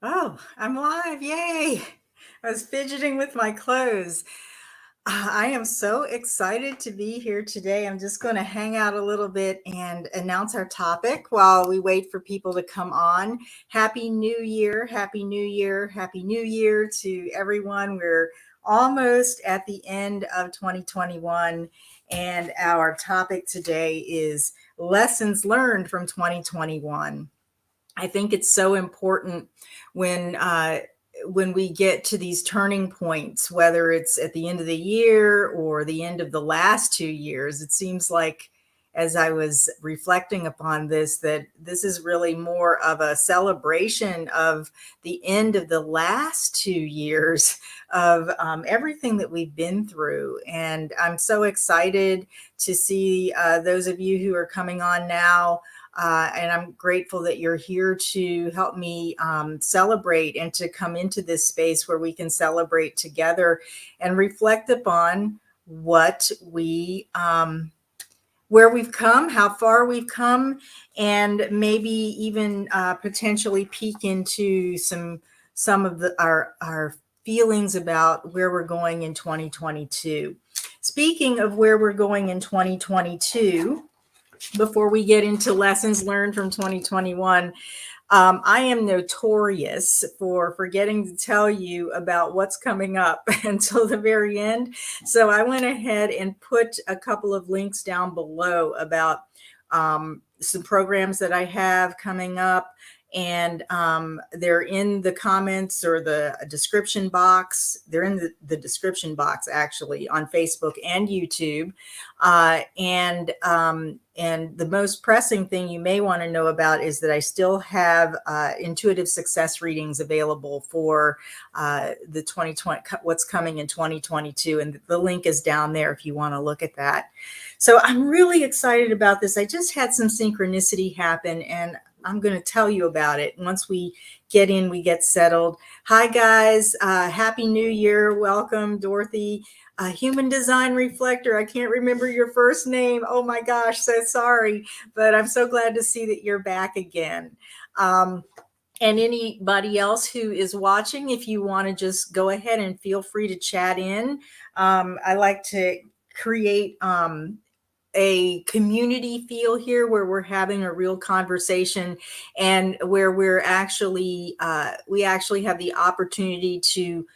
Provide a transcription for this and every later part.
Oh, I'm live. Yay. I was fidgeting with my clothes. I am so excited to be here today. I'm just going to hang out a little bit and announce our topic while we wait for people to come on. Happy New Year. Happy New Year. Happy New Year to everyone. We're almost at the end of 2021, and our topic today is lessons learned from 2021. I think it's so important when when we get to these turning points, whether it's at the end of the year or the end of the last 2 years. It seems like, as I was reflecting upon this, that this is really more of a celebration of the end of the last 2 years of everything that we've been through. And I'm so excited to see those of you who are coming on now. And I'm grateful that you're here to help me celebrate and to come into this space where we can celebrate together and reflect upon what where we've come, how far we've come, and maybe even potentially peek into some of our feelings about where we're going in 2022. Speaking of where we're going in 2022, before we get into lessons learned from 2021, I am notorious for forgetting to tell you about what's coming up until the very end. So I went ahead and put a couple of links down below about some programs that I have coming up. And they're in the comments or the description box. They're in the description box, actually, on Facebook and YouTube. And the most pressing thing you may want to know about is that I still have intuitive success readings available for the 2020, what's coming in 2022. And the link is down there if you want to look at that. So I'm really excited about this. I just had some synchronicity happen, and I'm going to tell you about it. Once we get in, we get settled. Hi, guys. Happy New Year. Welcome, Dorothy. Human Design Reflector. I can't remember your first name. Oh my gosh, so sorry. But I'm so glad to see that you're back again. And anybody else who is watching, if you want to just go ahead and feel free to chat in. I like to create a community feel here where we're having a real conversation and where we actually have the opportunity to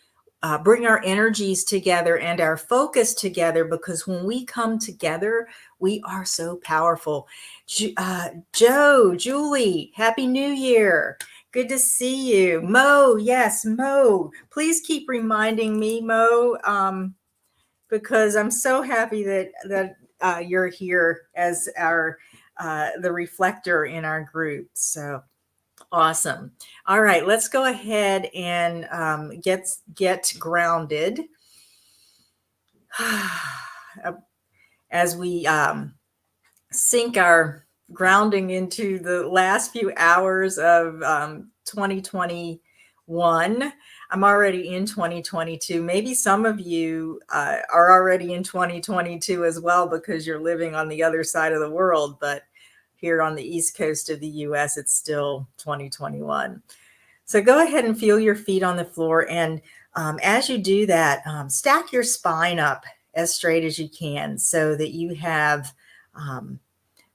bring our energies together and our focus together, because when we come together, we are so powerful. Joe, Julie, Happy New Year. Good to see you. Mo, yes, Mo. Please keep reminding me, Mo, because I'm so happy that you're here as the reflector in our group. So awesome. All right, let's go ahead and get grounded as we sink our grounding into the last few hours of 2021. I'm already in 2022. Maybe some of you are already in 2022 as well, because you're living on the other side of the world. But here on the East Coast of the US, it's still 2021. So go ahead and feel your feet on the floor. And as you do that, stack your spine up as straight as you can so that you have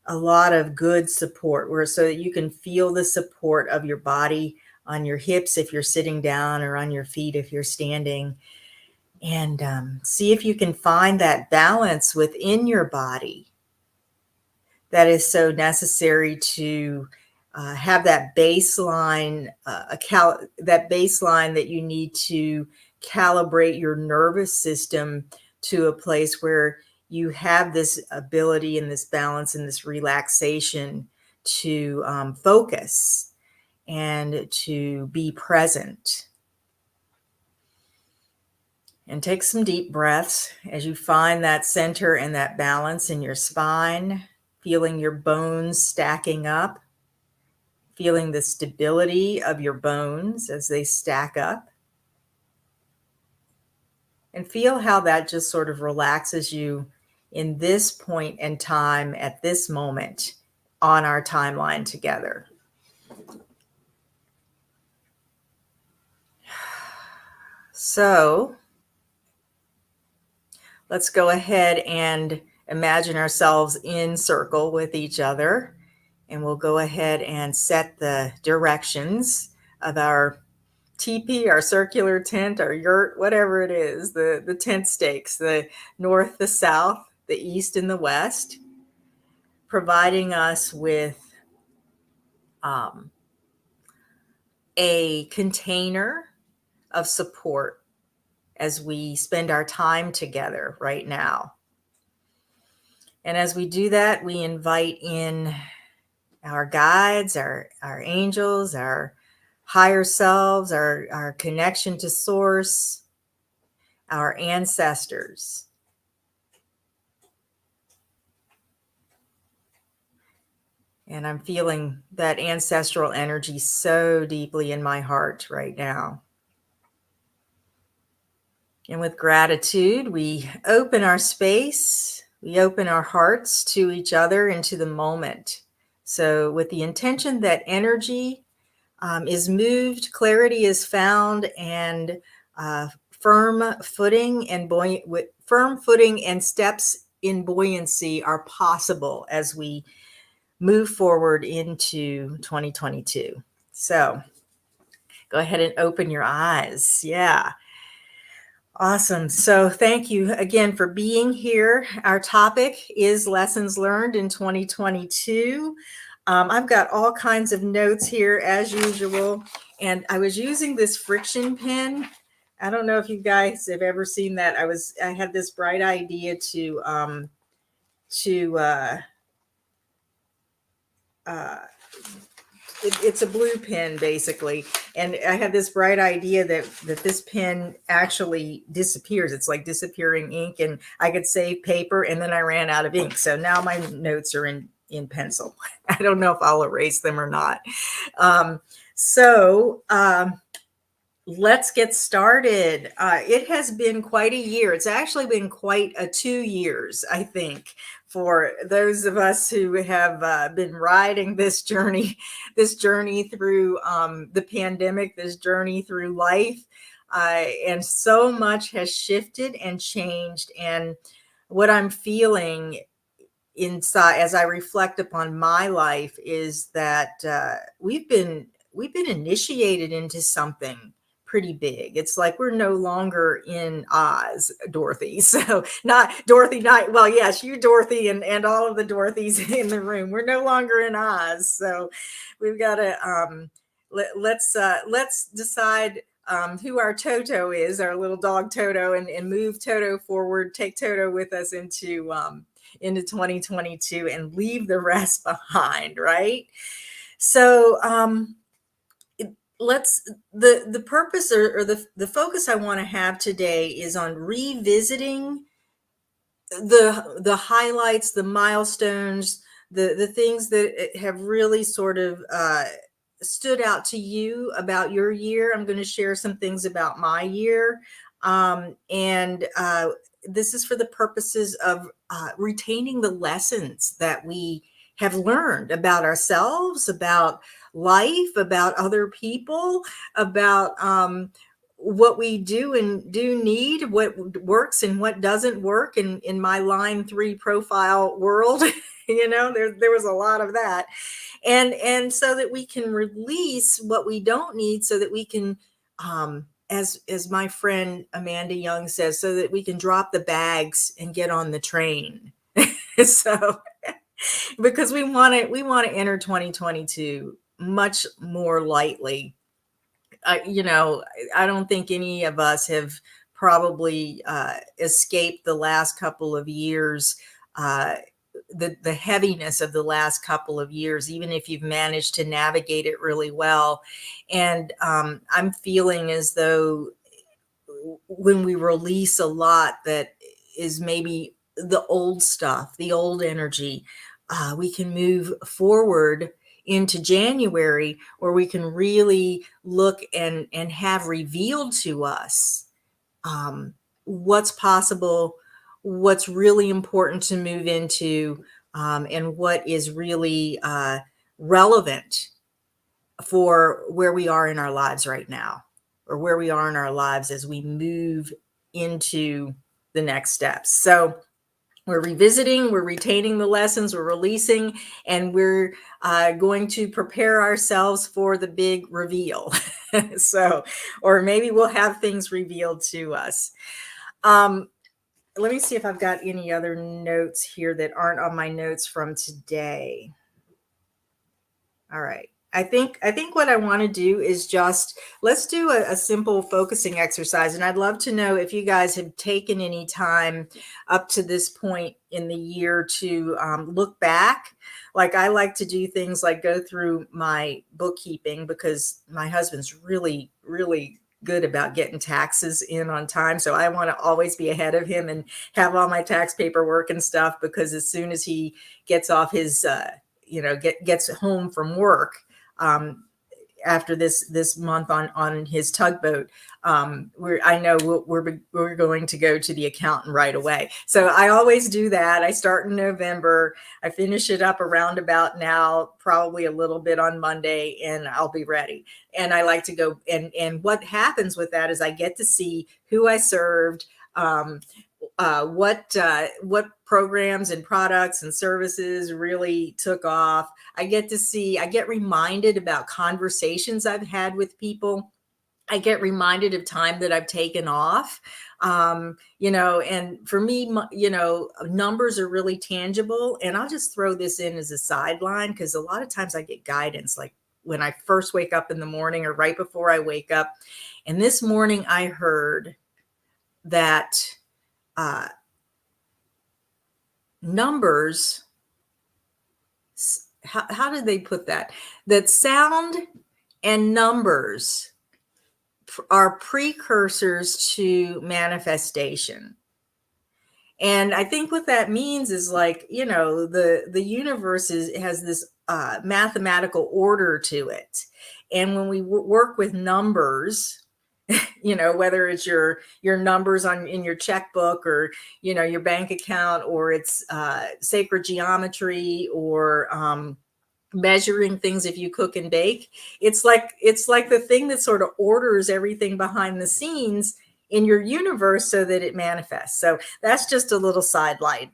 a lot of good support, so that you can feel the support of your body on your hips if you're sitting down, or on your feet if you're standing. And see if you can find that balance within your body that is so necessary to have that baseline, that baseline that you need to calibrate your nervous system to a place where you have this ability and this balance and this relaxation to focus and to be present. And take some deep breaths as you find that center and that balance in your spine, feeling your bones stacking up, feeling the stability of your bones as they stack up. And feel how that just sort of relaxes you in this point in time, at this moment on our timeline together. So let's go ahead and imagine ourselves in circle with each other. And we'll go ahead and set the directions of our teepee, our circular tent, our yurt, whatever it is, the tent stakes, the north, the south, the east, and the west, providing us with um, a container of support as we spend our time together right now. And as we do that, we invite in our guides, our angels, our higher selves, our connection to source, our ancestors. And I'm feeling that ancestral energy so deeply in my heart right now. And with gratitude, we open our space, we open our hearts to each other into the moment. So, with the intention that energy is moved, clarity is found, and firm footing and steps in buoyancy are possible as we move forward into 2022. So go ahead and open your eyes. Yeah. Awesome. So thank you again for being here. Our topic is lessons learned in 2022. I've got all kinds of notes here as usual, and I was using this friction pen. I don't know if you guys have ever seen that. I had this bright idea to uh, it's a blue pen basically, and I had this bright idea that this pen actually disappears. It's like disappearing ink, and I could save paper, and then I ran out of ink, so now my notes are in pencil. I don't know if I'll erase them or not. So let's get started. It has been quite a year. It's actually been quite a 2 years, I think, for those of us who have been riding this journey through the pandemic, this journey through life. And so much has shifted and changed. And what I'm feeling inside as I reflect upon my life is that we've been initiated into something pretty big. It's like we're no longer in Oz, Dorothy. So not Dorothy, not well, yes, you Dorothy and all of the Dorothys in the room. We're no longer in Oz. So we've got to let's decide who our Toto is, our little dog Toto, and move Toto forward, take Toto with us into 2022 and leave the rest behind, right? So let's the purpose or the focus I want to have today is on revisiting the highlights, the milestones, the things that have really sort of stood out to you about your year. I'm going to share some things about my year, and this is for the purposes of retaining the lessons that we have learned about ourselves, about life, about other people, about what we do and do need, what works and what doesn't work in my line 3 profile world. There was a lot of that, and so that we can release what we don't need, so that we can as my friend Amanda Young says, so that we can drop the bags and get on the train. So because we want to enter 2022 much more lightly. I don't think any of us have probably escaped the last couple of years, the heaviness of the last couple of years, even if you've managed to navigate it really well. And I'm feeling as though when we release a lot that is maybe the old stuff, the old energy, we can move forward into January, where we can really look and have revealed to us what's possible, what's really important to move into, and what is really relevant for where we are in our lives right now. or where we are in our lives as we move into the next steps. So we're revisiting, we're retaining the lessons, we're releasing, and we're going to prepare ourselves for the big reveal. So, or maybe we'll have things revealed to us. Let me see if I've got any other notes here that aren't on my notes from today. All right. I think what I want to do is just let's do a simple focusing exercise. And I'd love to know if you guys have taken any time up to this point in the year to look back. Like I like to do things like go through my bookkeeping because my husband's really, really good about getting taxes in on time. So I want to always be ahead of him and have all my tax paperwork and stuff, because as soon as he gets off his gets home from work after this month on his tugboat, I know we're going to go to the accountant right away. So I always do that. I start in November, I finish it up around about now, probably a little bit on Monday, and I'll be ready. And I like to go, and what happens with that is I get to see who I served, what programs and products and services really took off. I get reminded about conversations I've had with people. I get reminded of time that I've taken off. And for me, numbers are really tangible. And I'll just throw this in as a sideline, because a lot of times I get guidance, like when I first wake up in the morning or right before I wake up. And this morning I heard that numbers, how did they put that? That sound and numbers are precursors to manifestation. And I think what that means is, like, the universe has this mathematical order to it. And when we work with numbers, whether it's your numbers in your checkbook, or your bank account, or it's sacred geometry, or measuring things if you cook and bake, it's like the thing that sort of orders everything behind the scenes in your universe so that it manifests. So that's just a little sidelight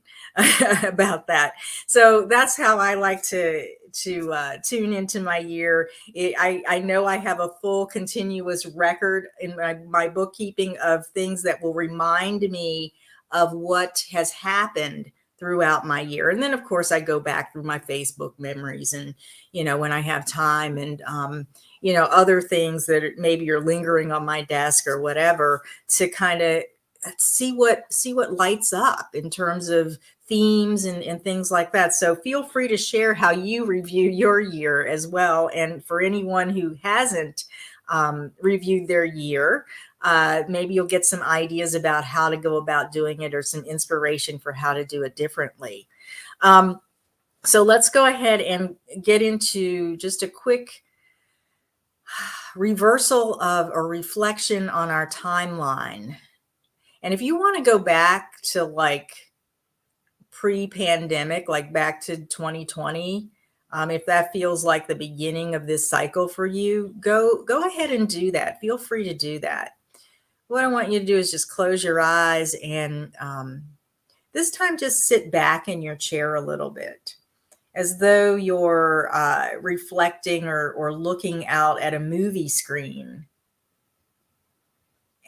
about that. So that's how I like to tune into my year. I know I have a full continuous record in my bookkeeping of things that will remind me of what has happened throughout my year. And then of course I go back through my Facebook memories, and when I have time, and other things that maybe are lingering on my desk or whatever, to kind of see what lights up in terms of themes and things like that. So feel free to share how you review your year as well. And for anyone who hasn't reviewed their year, maybe you'll get some ideas about how to go about doing it, or some inspiration for how to do it differently. So let's go ahead and get into just a quick reversal of a reflection on our timeline. And if you want to go back to like pre-pandemic, like back to 2020, if that feels like the beginning of this cycle for you, go ahead and do that. Feel free to do that. What I want you to do is just close your eyes, and this time just sit back in your chair a little bit, as though you're reflecting or looking out at a movie screen.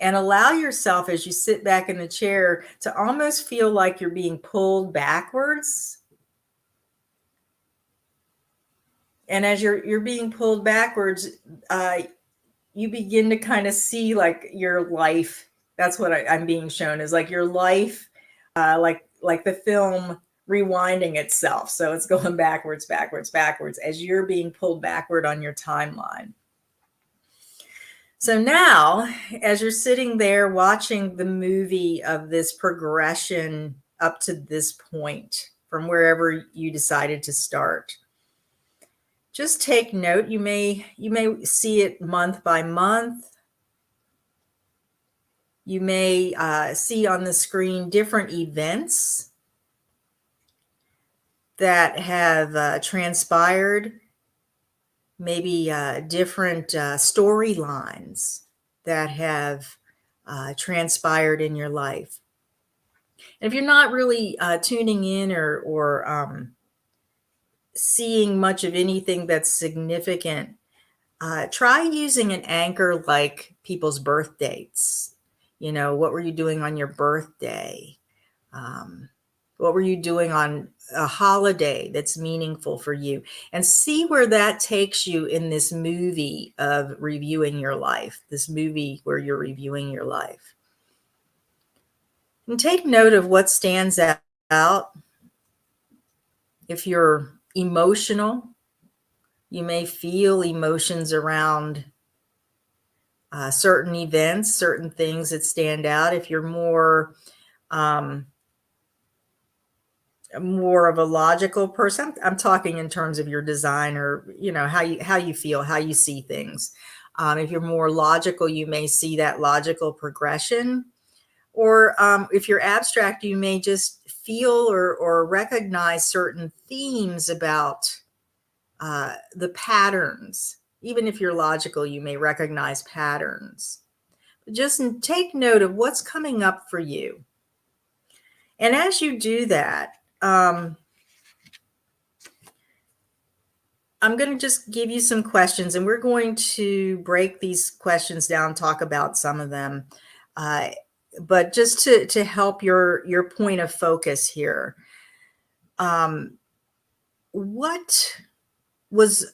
And allow yourself, as you sit back in the chair, to almost feel like you're being pulled backwards. And as you're being pulled backwards, you begin to kind of see like your life. That's what I'm being shown, is like your life, like the film rewinding itself. So it's going backwards, backwards, backwards, as you're being pulled backward on your timeline. So now, as you're sitting there watching the movie of this progression up to this point, from wherever you decided to start, just take note. You may see it month by month. You may see on the screen different events that have transpired, maybe different storylines. that have transpired in your life. And if you're not really tuning in or seeing much of anything that's significant, try using an anchor like people's birth dates. You know, what were you doing on your birthday? Um, what were you doing on a holiday that's meaningful for you? And see where that takes you in this movie of reviewing your life, this movie where you're reviewing your life. And take note of what stands out. If you're emotional, you may feel emotions around certain events, certain things that stand out. If you're um, more of a logical person, I'm talking in terms of your design, or you know, how you feel, how you see things. If you're more logical, you may see that logical progression. Or if you're abstract, you may just feel or recognize certain themes about the patterns. Even if you're logical, you may recognize patterns. But just take note of what's coming up for you. And as you do that, I'm going to just give you some questions, and we're going to break these questions down, talk about some of them. But just to help your point of focus here, what was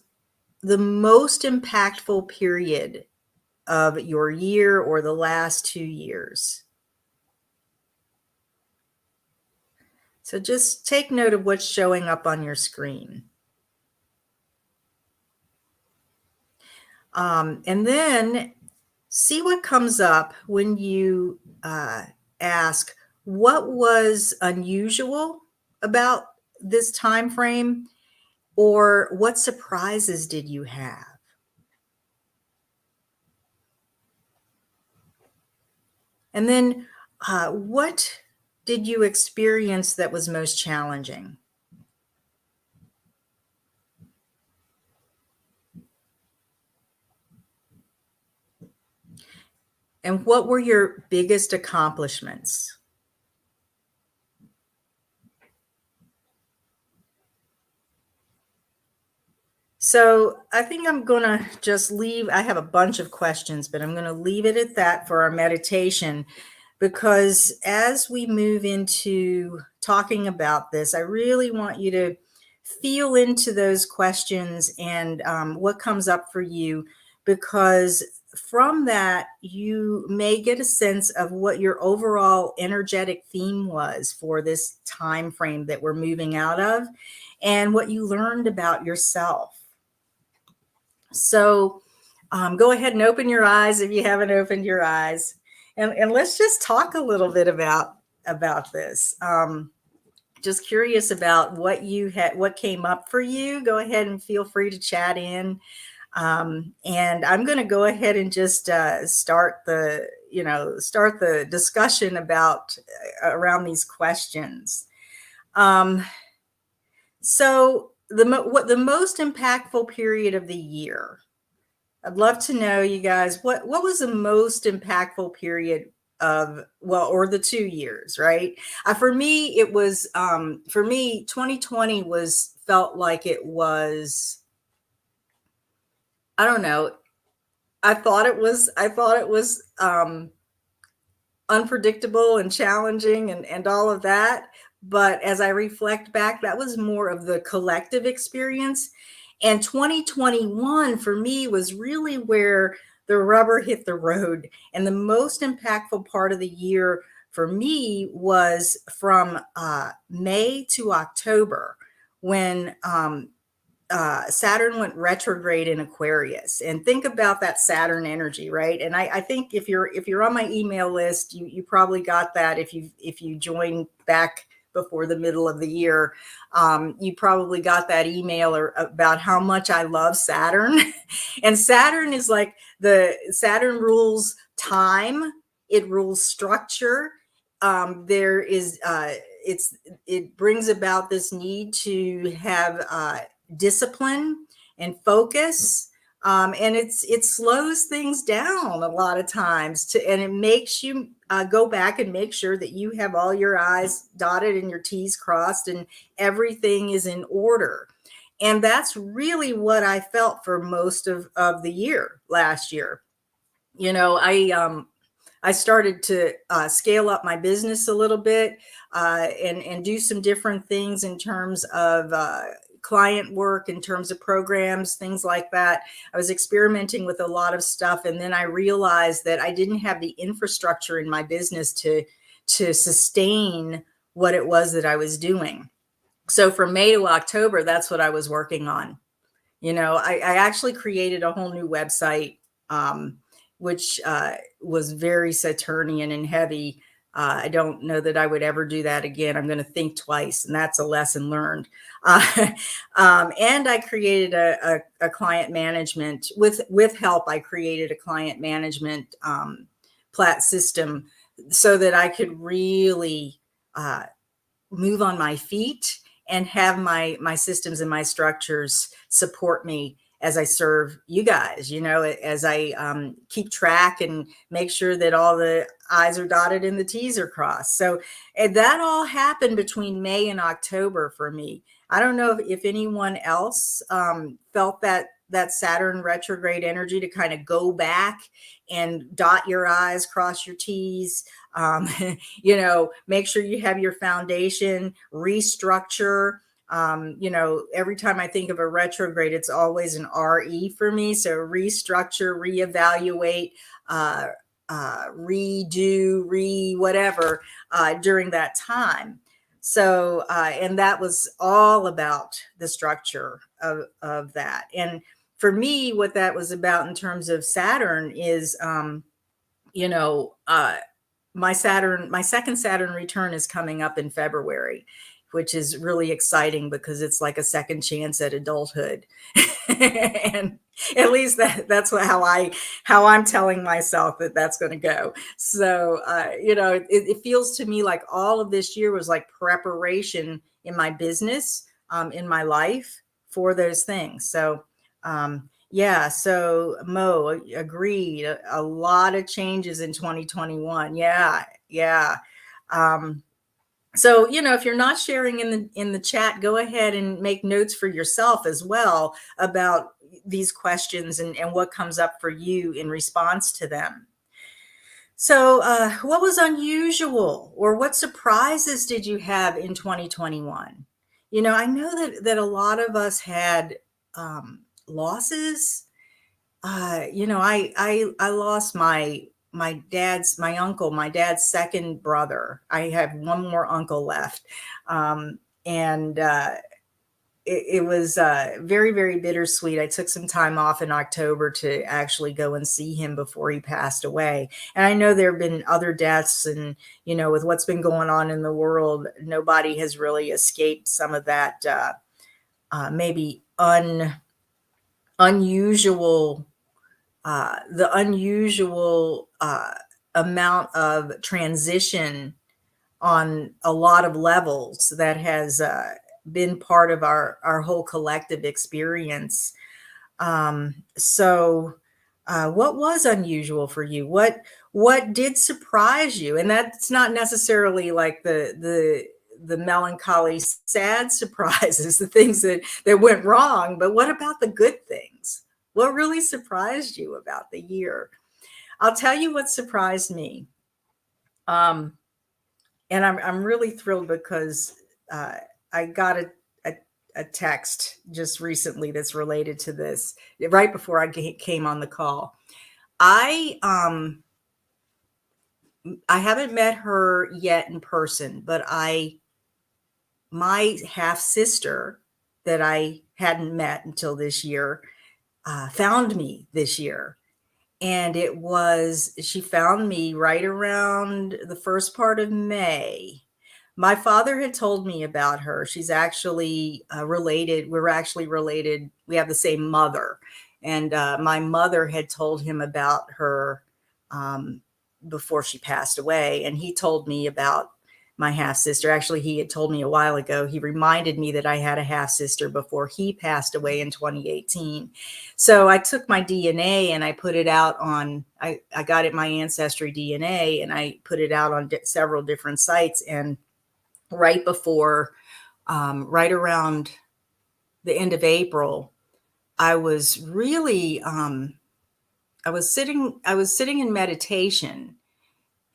the most impactful period of your year or the last 2 years? So just take note of what's showing up on your screen. And then see what comes up when you ask, what was unusual about this time frame, or what surprises did you have? And then what did you experience that was most challenging? And what were your biggest accomplishments? So I think I'm going to just leave. I have a bunch of questions, but I'm going to leave it at that for our meditation, because as we move into talking about this, I really want you to feel into those questions and what comes up for you, because from that, you may get a sense of what your overall energetic theme was for this time frame that we're moving out of, and what you learned about yourself. So go ahead and open your eyes if you haven't opened your eyes, and let's just talk a little bit about this. Just curious about what you had, what came up for you. Go ahead and feel free to chat in. And I'm going to go ahead and just start the discussion about around these questions. So what the most impactful period of the year? I'd love to know, you guys, what was the most impactful period of, well, or the 2 years, right? For me, it was, 2020 felt like it was, I don't know. I thought it was unpredictable and challenging and all of that. But as I reflect back, that was more of the collective experience. And 2021 for me was really where the rubber hit the road. And the most impactful part of the year for me was from May to October, when Saturn went retrograde in Aquarius. And think about that Saturn energy, right? And I think if you're on my email list, you probably got that. If you joined back before the middle of the year, you probably got that email about how much I love Saturn. And Saturn is like, Saturn rules time, it rules structure. There is it brings about this need to have discipline and focus. And it slows things down a lot of times and it makes you go back and make sure that you have all your I's dotted and your T's crossed and everything is in order. And that's really what I felt for most of the year last year. You know, I started to scale up my business a little bit and do some different things in terms of client work, in terms of programs, things like that. I was experimenting with a lot of stuff, and then I realized that I didn't have the infrastructure in my business to sustain what it was that I was doing. So from May to October, that's what I was working on. You know, I actually created a whole new website, which was very Saturnian and heavy. I don't know that I would ever do that again. I'm going to think twice, and that's a lesson learned. And I created a client management with help. I created a client management plat system so that I could really move on my feet and have my systems and my structures support me as I serve you guys, you know, as I keep track and make sure that all the I's are dotted and the T's are crossed. So that all happened between May and October for me. I don't know if anyone else felt that Saturn retrograde energy to kind of go back and dot your I's, cross your T's, you know, make sure you have your foundation, restructure. You know, every time I think of a retrograde, it's always an RE for me. So restructure, reevaluate, redo, whatever during that time. So, and that was all about the structure of that. And for me, what that was about in terms of Saturn is, you know, my second Saturn return is coming up in February, which is really exciting because it's like a second chance at adulthood. And at least that's how I'm telling myself that that's going to go. So, you know, it feels to me like all of this year was like preparation in my business, in my life for those things. So, yeah, so Mo agreed. A lot of changes in 2021. Yeah, yeah. Um, so, you know, if you're not sharing in the chat, go ahead and make notes for yourself as well about these questions and what comes up for you in response to them. So, what was unusual or what surprises did you have in 2021? You know, I know that a lot of us had losses. You know, I lost my dad's second brother. I have one more uncle left, and it was very, very bittersweet. I took some time off in October to actually go and see him before he passed away. And I know there have been other deaths, and you know, with what's been going on in the world, nobody has really escaped some of that maybe unusual the unusual amount of transition on a lot of levels that has been part of our whole collective experience. So, what was unusual for you? What did surprise you? And that's not necessarily like the melancholy, sad surprises, the things that went wrong, but what about the good things? What really surprised you about the year? I'll tell you what surprised me. And I'm really thrilled because I got a text just recently that's related to this right before I came on the call. I haven't met her yet in person, but my half sister that I hadn't met until this year found me this year. And she found me right around the first part of May. My father had told me about her. She's actually related. We're actually related. We have the same mother. And my mother had told him about her before she passed away. And he told me about my half sister. Actually, he had told me a while ago. He reminded me that I had a half sister before he passed away in 2018. So I took my DNA and I put it out on, I got it, my Ancestry DNA, and I put it out on several different sites. And right before, right around the end of April, I was really, I was sitting in meditation,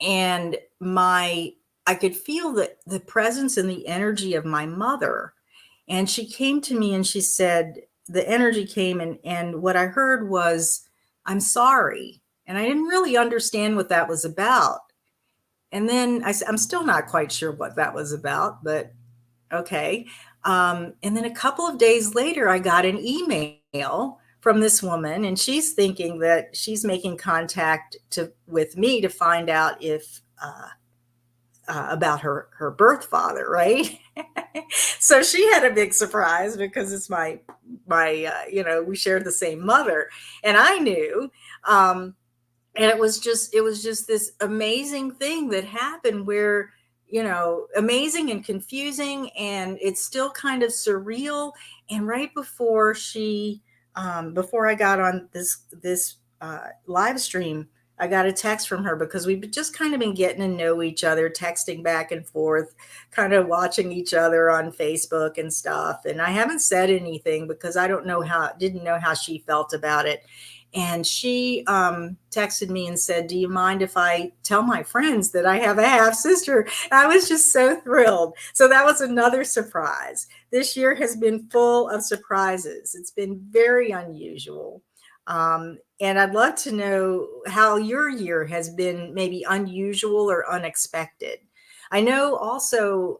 and I could feel the presence and the energy of my mother. And she came to me and she said, the energy came, and what I heard was, "I'm sorry." And I didn't really understand what that was about. And then I said, "I'm still not quite sure what that was about, but okay." And then a couple of days later, I got an email from this woman, and she's thinking that she's making contact with me to find out if about her birth father, right? So she had a big surprise because it's we shared the same mother, and I knew. And it was just this amazing thing that happened where, amazing and confusing, and it's still kind of surreal. And right before before I got on this live stream, I got a text from her, because we've just kind of been getting to know each other, texting back and forth, kind of watching each other on Facebook and stuff. And I haven't said anything because I didn't know how she felt about it. And she texted me and said, "Do you mind if I tell my friends that I have a half sister?" And I was just so thrilled. So that was another surprise. This year has been full of surprises. It's been very unusual. And I'd love to know how your year has been, maybe unusual or unexpected. I know also,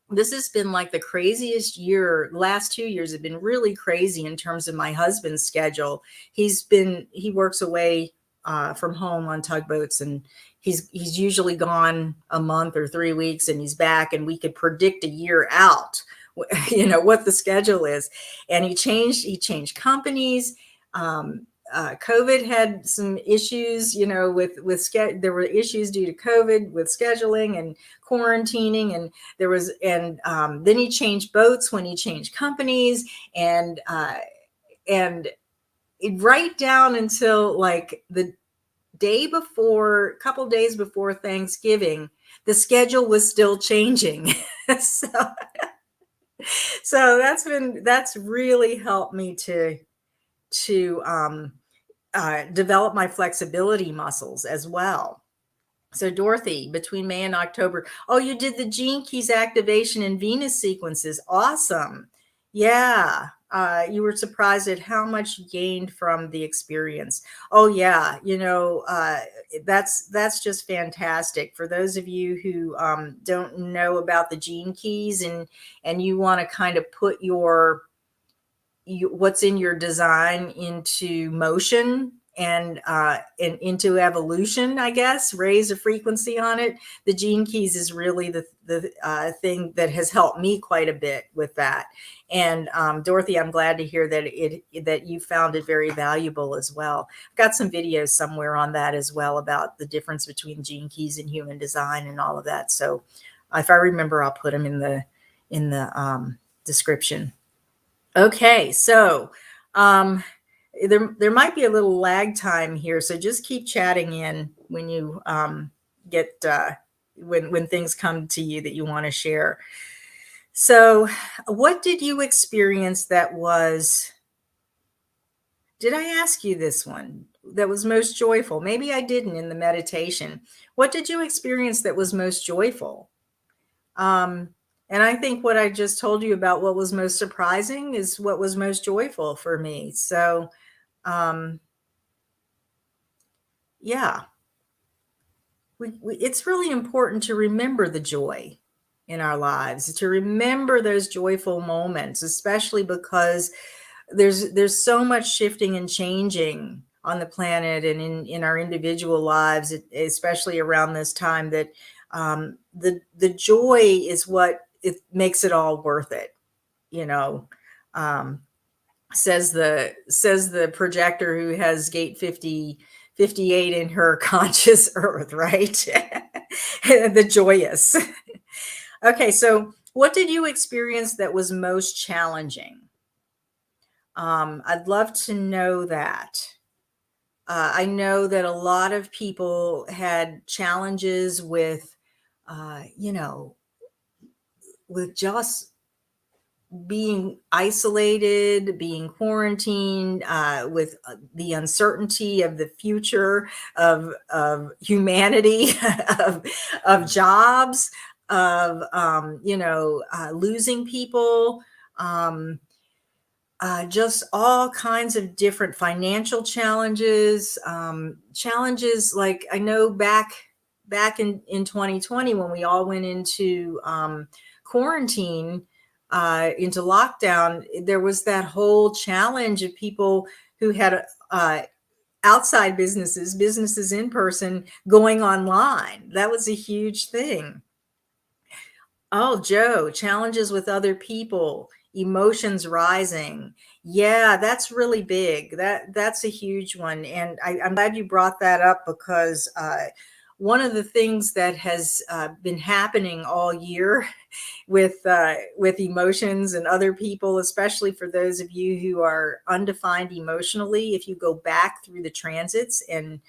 this has been like the craziest year. Last 2 years have been really crazy in terms of my husband's schedule. He works away from home on tugboats, and he's usually gone a month or 3 weeks, and he's back, and we could predict a year out, what the schedule is. And he changed companies. COVID had some issues, there were issues due to COVID with scheduling and quarantining, and then he changed boats when he changed companies, and right down until like the couple days before Thanksgiving, the schedule was still changing. so so that's really helped me to develop my flexibility muscles as well. So Dorothy, between May and October, oh, you did the Gene Keys activation and Venus sequences. Awesome. Yeah. You were surprised at how much you gained from the experience. Oh yeah. That's just fantastic. For those of you who don't know about the Gene Keys, and you want to kind of put what's in your design into motion, and into evolution, I guess, raise a frequency on it. The Gene Keys is really the thing that has helped me quite a bit with that. And Dorothy, I'm glad to hear that you found it very valuable as well. I've got some videos somewhere on that as well, about the difference between Gene Keys and human design and all of that. So if I remember, I'll put them in the description. Okay, so there might be a little lag time here, so just keep chatting in when you get when things come to you that you want to share. So, what did you experience that was? Did I ask you this one that was most joyful? Maybe I didn't in the meditation. What did you experience that was most joyful? And I think what I just told you about what was most surprising is what was most joyful for me. So, yeah, it's really important to remember the joy in our lives, to remember those joyful moments, especially because there's so much shifting and changing on the planet and in our individual lives, especially around this time, that the joy is what it makes it all worth it, says the projector who has gate 58 in her conscious earth, right? The joyous. Okay, so what did you experience that was most challenging? I'd love to know that. I know that a lot of people had challenges with, you know, with just being isolated, being quarantined, with the uncertainty of the future of humanity, of jobs, of losing people. Um, just all kinds of different financial challenges, challenges like I know back in 2020 when we all went into quarantine, into lockdown, there was that whole challenge of people who had outside businesses in person going online. That was a huge thing. Oh, Joe, challenges with other people, emotions rising. Yeah, that's really big. That's a huge one. And I'm glad you brought that up because one of the things that has been happening all year with emotions and other people, especially for those of you who are undefined emotionally, if you go back through the transits and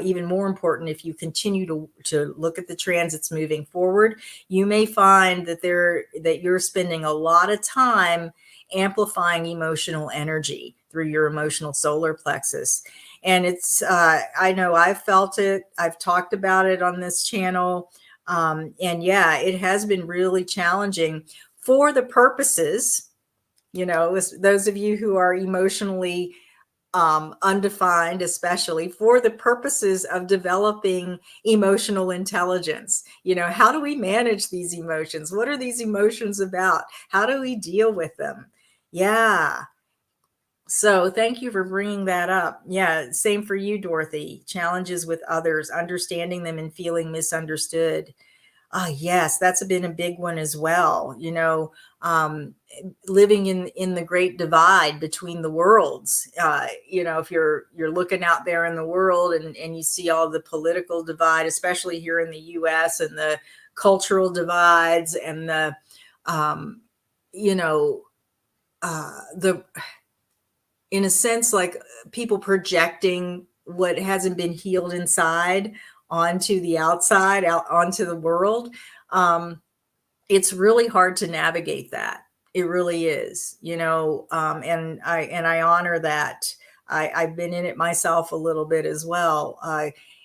even more important, if you continue to look at the transits moving forward, you may find that you're spending a lot of time amplifying emotional energy through your emotional solar plexus. And it's I know I've felt it. I've talked about it on this channel. And yeah, it has been really challenging for the purposes, those of you who are emotionally undefined, especially for the purposes of developing emotional intelligence. How do we manage these emotions? What are these emotions about? How do we deal with them? Yeah. So thank you for bringing that up. Yeah, same for you, Dorothy. Challenges with others, understanding them and feeling misunderstood. Ah, yes, that's been a big one as well. Living in the great divide between the worlds. If you're looking out there in the world and you see all the political divide, especially here in the U.S., and the cultural divides and um, you know, the in a sense, like people projecting what hasn't been healed inside onto the outside, out onto the world. Um, it's really hard to navigate that. It really is, and I honor that. I've been in it myself a little bit as well.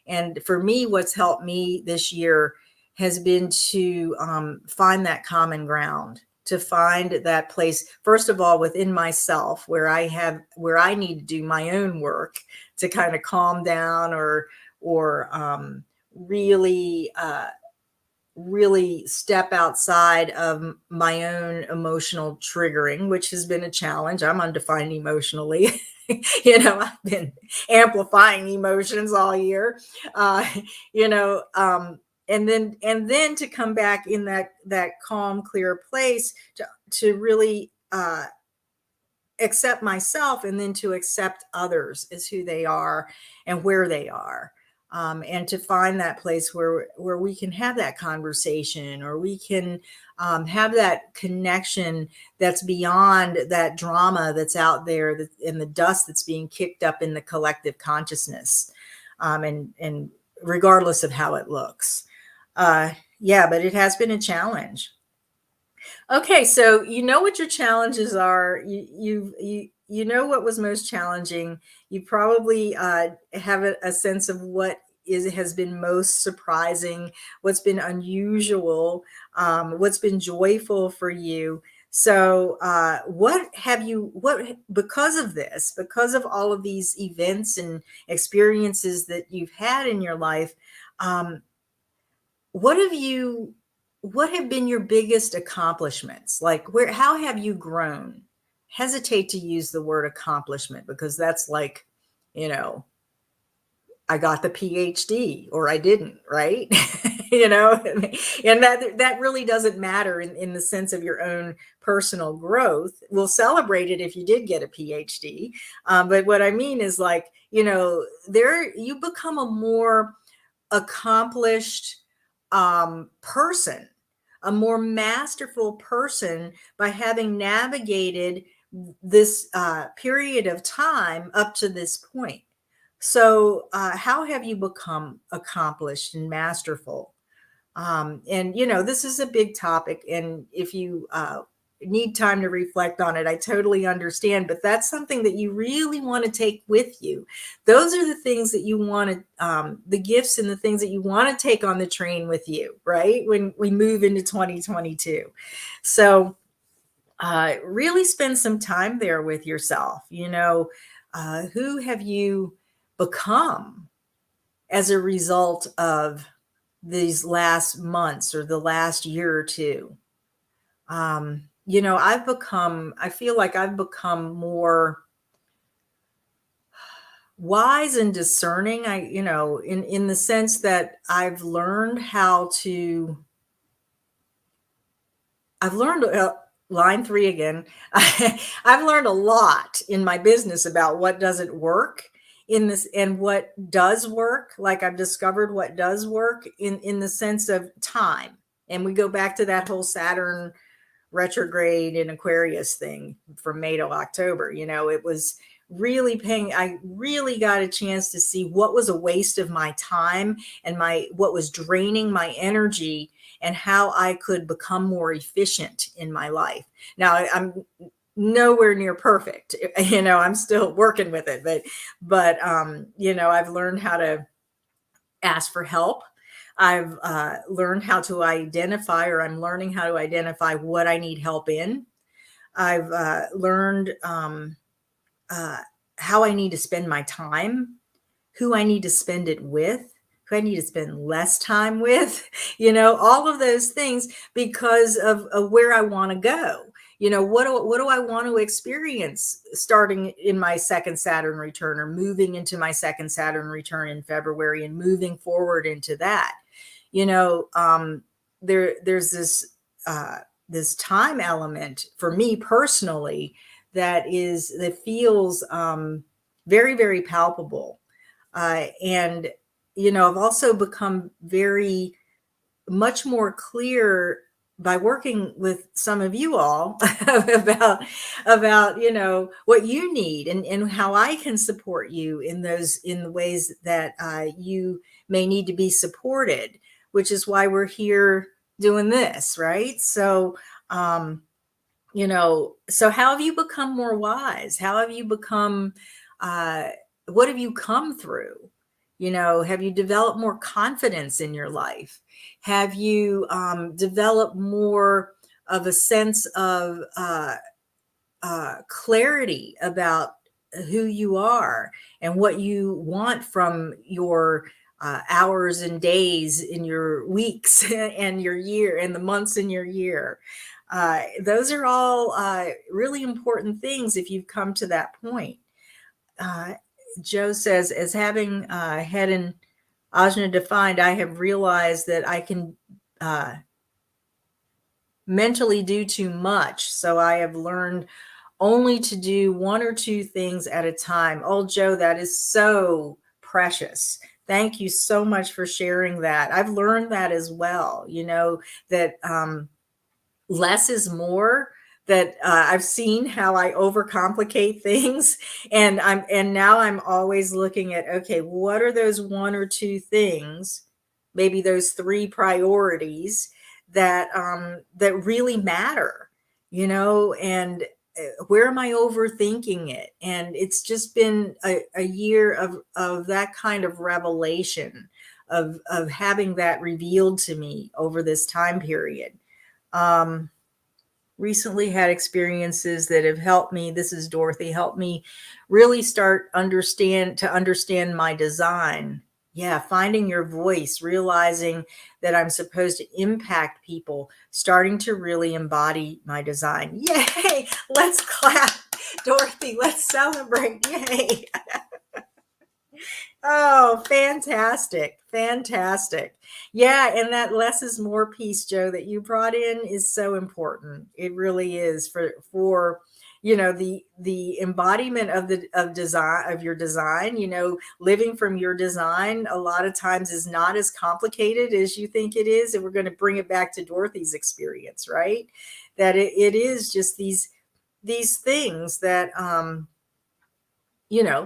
And for me, what's helped me this year has been to find that common ground, to find that place, first of all, within myself, where I need to do my own work to kind of calm down or really really step outside of my own emotional triggering, which has been a challenge. I'm undefined emotionally. I've been amplifying emotions all year. Uh, you know, and then to come back in that calm, clear place to really accept myself, and then to accept others as who they are and where they are, and to find that place where we can have that conversation, or we can have that connection that's beyond that drama that's out there, in the dust that's being kicked up in the collective consciousness, and regardless of how it looks. Yeah, but it has been a challenge. Okay, so you know what your challenges are. You know what was most challenging. You probably have a sense of what has been most surprising, what's been unusual, what's been joyful for you. So, what because of this, because of all of these events and experiences that you've had in your life, um, what have you what have been your biggest accomplishments? Like, how have you grown? Hesitate to use the word accomplishment because that's like, you know, I got the PhD or I didn't, right? And that really doesn't matter in the sense of your own personal growth. We'll celebrate it if you did get a PhD. But what I mean is, like, there you become a more accomplished, person, a more masterful person by having navigated this period of time up to this point. So, how have you become accomplished and masterful? And this is a big topic, and if you need time to reflect on it, I totally understand. But that's something that you really want to take with you. Those are the things that you want to, the gifts and the things that you want to take on the train with you, right? When we move into 2022. So, really spend some time there with yourself. Who have you become as a result of these last months or the last year or two? I feel like I've become more wise and discerning. In the sense that I've learned line 3 again. I've learned a lot in my business about what doesn't work in this and what does work. Like, I've discovered what does work in the sense of time. And we go back to that whole Saturn retrograde in Aquarius thing from May to October. It was I really got a chance to see what was a waste of my time and what was draining my energy, and how I could become more efficient in my life. Now, I'm nowhere near perfect. I'm still working with it, but I've learned how to ask for help. I've learned how to identify, or I'm learning how to identify what I need help in. I've learned how I need to spend my time, who I need to spend it with, who I need to spend less time with, all of those things, because of where I want to go. What do I want to experience starting in my second Saturn return, or moving into my second Saturn return in February and moving forward into that? There's this time element for me personally that feels very, very palpable. And I've also become very much more clear by working with some of you all about what you need, and how I can support you in the ways that you may need to be supported, which is why we're here doing this, right? So so how have you become more wise? How have you become what have you come through? Have you developed more confidence in your life? Have you developed more of a sense of clarity about who you are and what you want from your hours and days in your weeks and your year and the months in your year? Those are all really important things if you've come to that point. Joe says, as having head and ajna defined, I have realized that I can mentally do too much. So I have learned only to do one or two things at a time. Oh, Joe, that is so precious. Thank you so much for sharing that. I've learned that as well, that less is more, that I've seen how I overcomplicate things. And now I'm always looking at, okay, what are those one or two things, maybe those 3 priorities that really matter, and where am I overthinking it? And it's just been a year of that kind of revelation, of having that revealed to me over this time period. Recently had experiences that have helped me. This is Dorothy, helped me really start to understand my design. Yeah, finding your voice, realizing that I'm supposed to impact people, starting to really embody my design. Yay! Let's clap, Dorothy. Let's celebrate. Yay! Oh, fantastic. Fantastic. Yeah, and that less is more piece, Joe, that you brought in is so important. It really is for the embodiment of design, of your design, living from your design a lot of times is not as complicated as you think it is. And we're going to bring it back to Dorothy's experience, right? That it is just these things that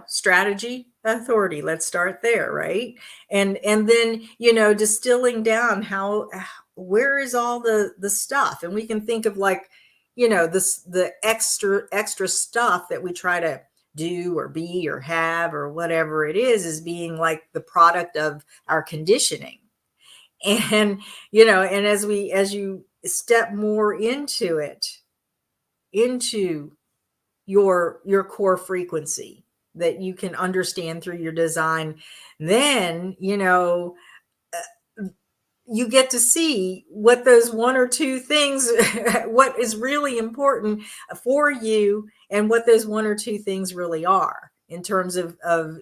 strategy, authority, let's start there, right? And then distilling down how where is all the stuff. And we can think of, like, the extra stuff that we try to do or be or have or whatever it is being like the product of our conditioning. And and as you step more into it, into your core frequency that you can understand through your design, then you get to see what those one or two things what is really important for you, and what those one or two things really are in terms of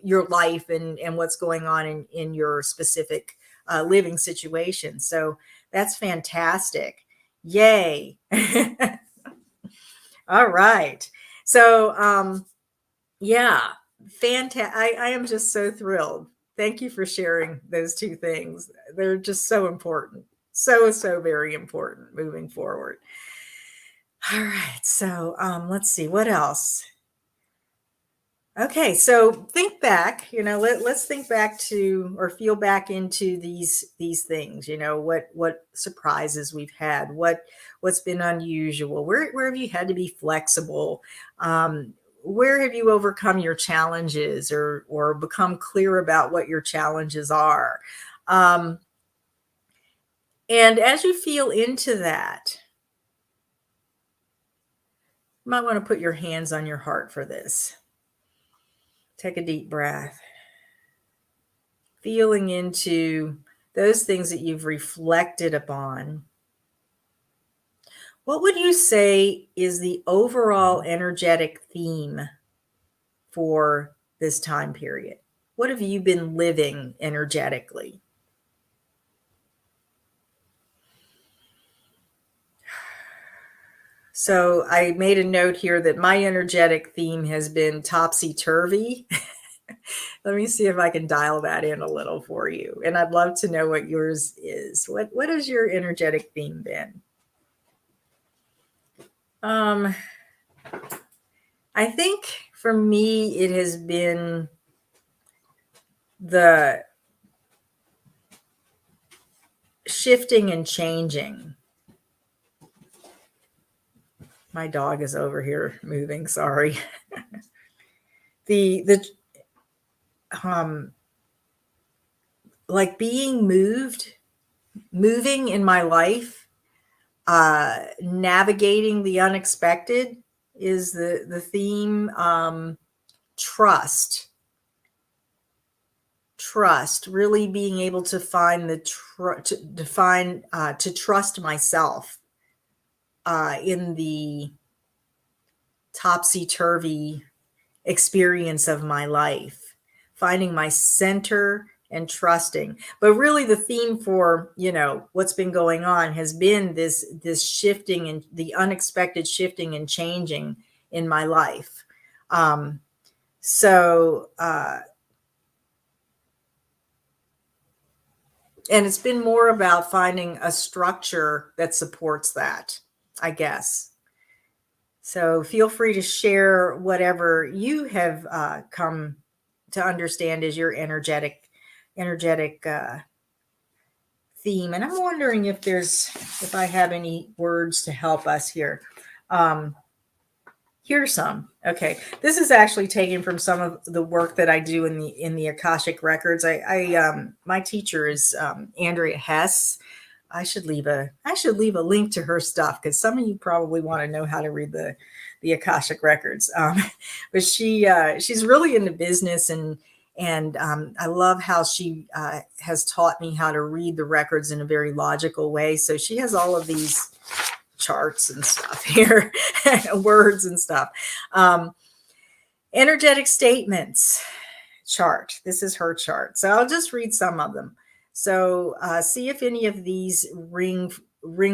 your life and what's going on in your specific living situation. So that's fantastic. Yay. All right. So yeah, fantastic. I am just so thrilled. Thank you for sharing those two things. They're just so important. So very important moving forward. All right. So let's see what else. Okay, so think back, let's think back to, or feel back into these things, what surprises we've had, what's been unusual, where have you had to be flexible, where have you overcome your challenges, or become clear about what your challenges are. And as you feel into that, you might want to put your hands on your heart for this. Take a deep breath. Feeling into those things that you've reflected upon. What would you say is the overall energetic theme for this time period? What have you been living energetically? So I made a note here that my energetic theme has been topsy-turvy. Let me see if I can dial that in a little for you. And I'd love to know what yours is. What has your energetic theme been? I think for me, it has been the shifting and changing. My dog is over here moving, sorry. Like being moving in my life, navigating the unexpected is the theme. Trust, really being able to find to trust myself in the topsy-turvy experience of my life, finding my center and trusting. But really the theme for, what's been going on has been this shifting and the unexpected shifting and changing in my life. And it's been more about finding a structure that supports that, I guess. So feel free to share whatever you have come to understand as your energetic theme. And I'm wondering if I have any words to help us here. Here's some. Okay, this is actually taken from some of the work that I do in the Akashic Records. My teacher is Andrea Hess. I should leave a link to her stuff, because some of you probably want to know how to read the Akashic Records. But she's really into business, and I love how she has taught me how to read the records in a very logical way. So she has all of these charts and stuff here, words and stuff. Energetic statements chart. This is her chart. So I'll just read some of them. So see if any of these ring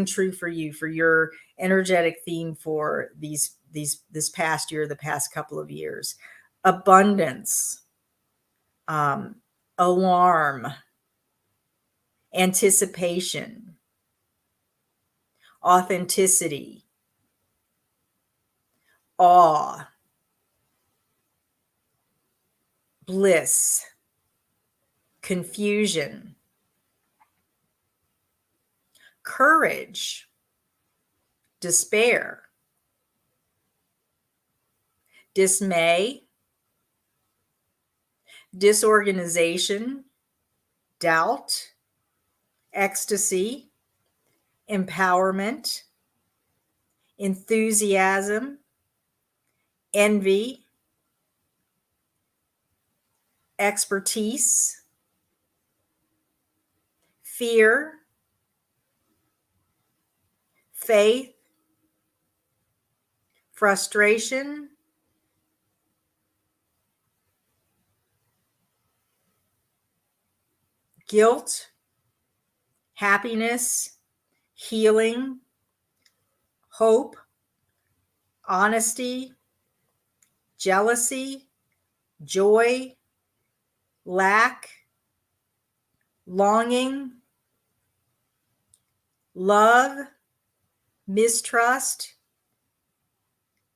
true for you, for your energetic theme for these this past year, the past couple of years. Abundance, alarm, anticipation, authenticity, awe, bliss, confusion, courage, despair, dismay, disorganization, doubt, ecstasy, empowerment, enthusiasm, envy, expertise, fear, faith, frustration, guilt, happiness, healing, hope, honesty, jealousy, joy, lack, longing, love, mistrust,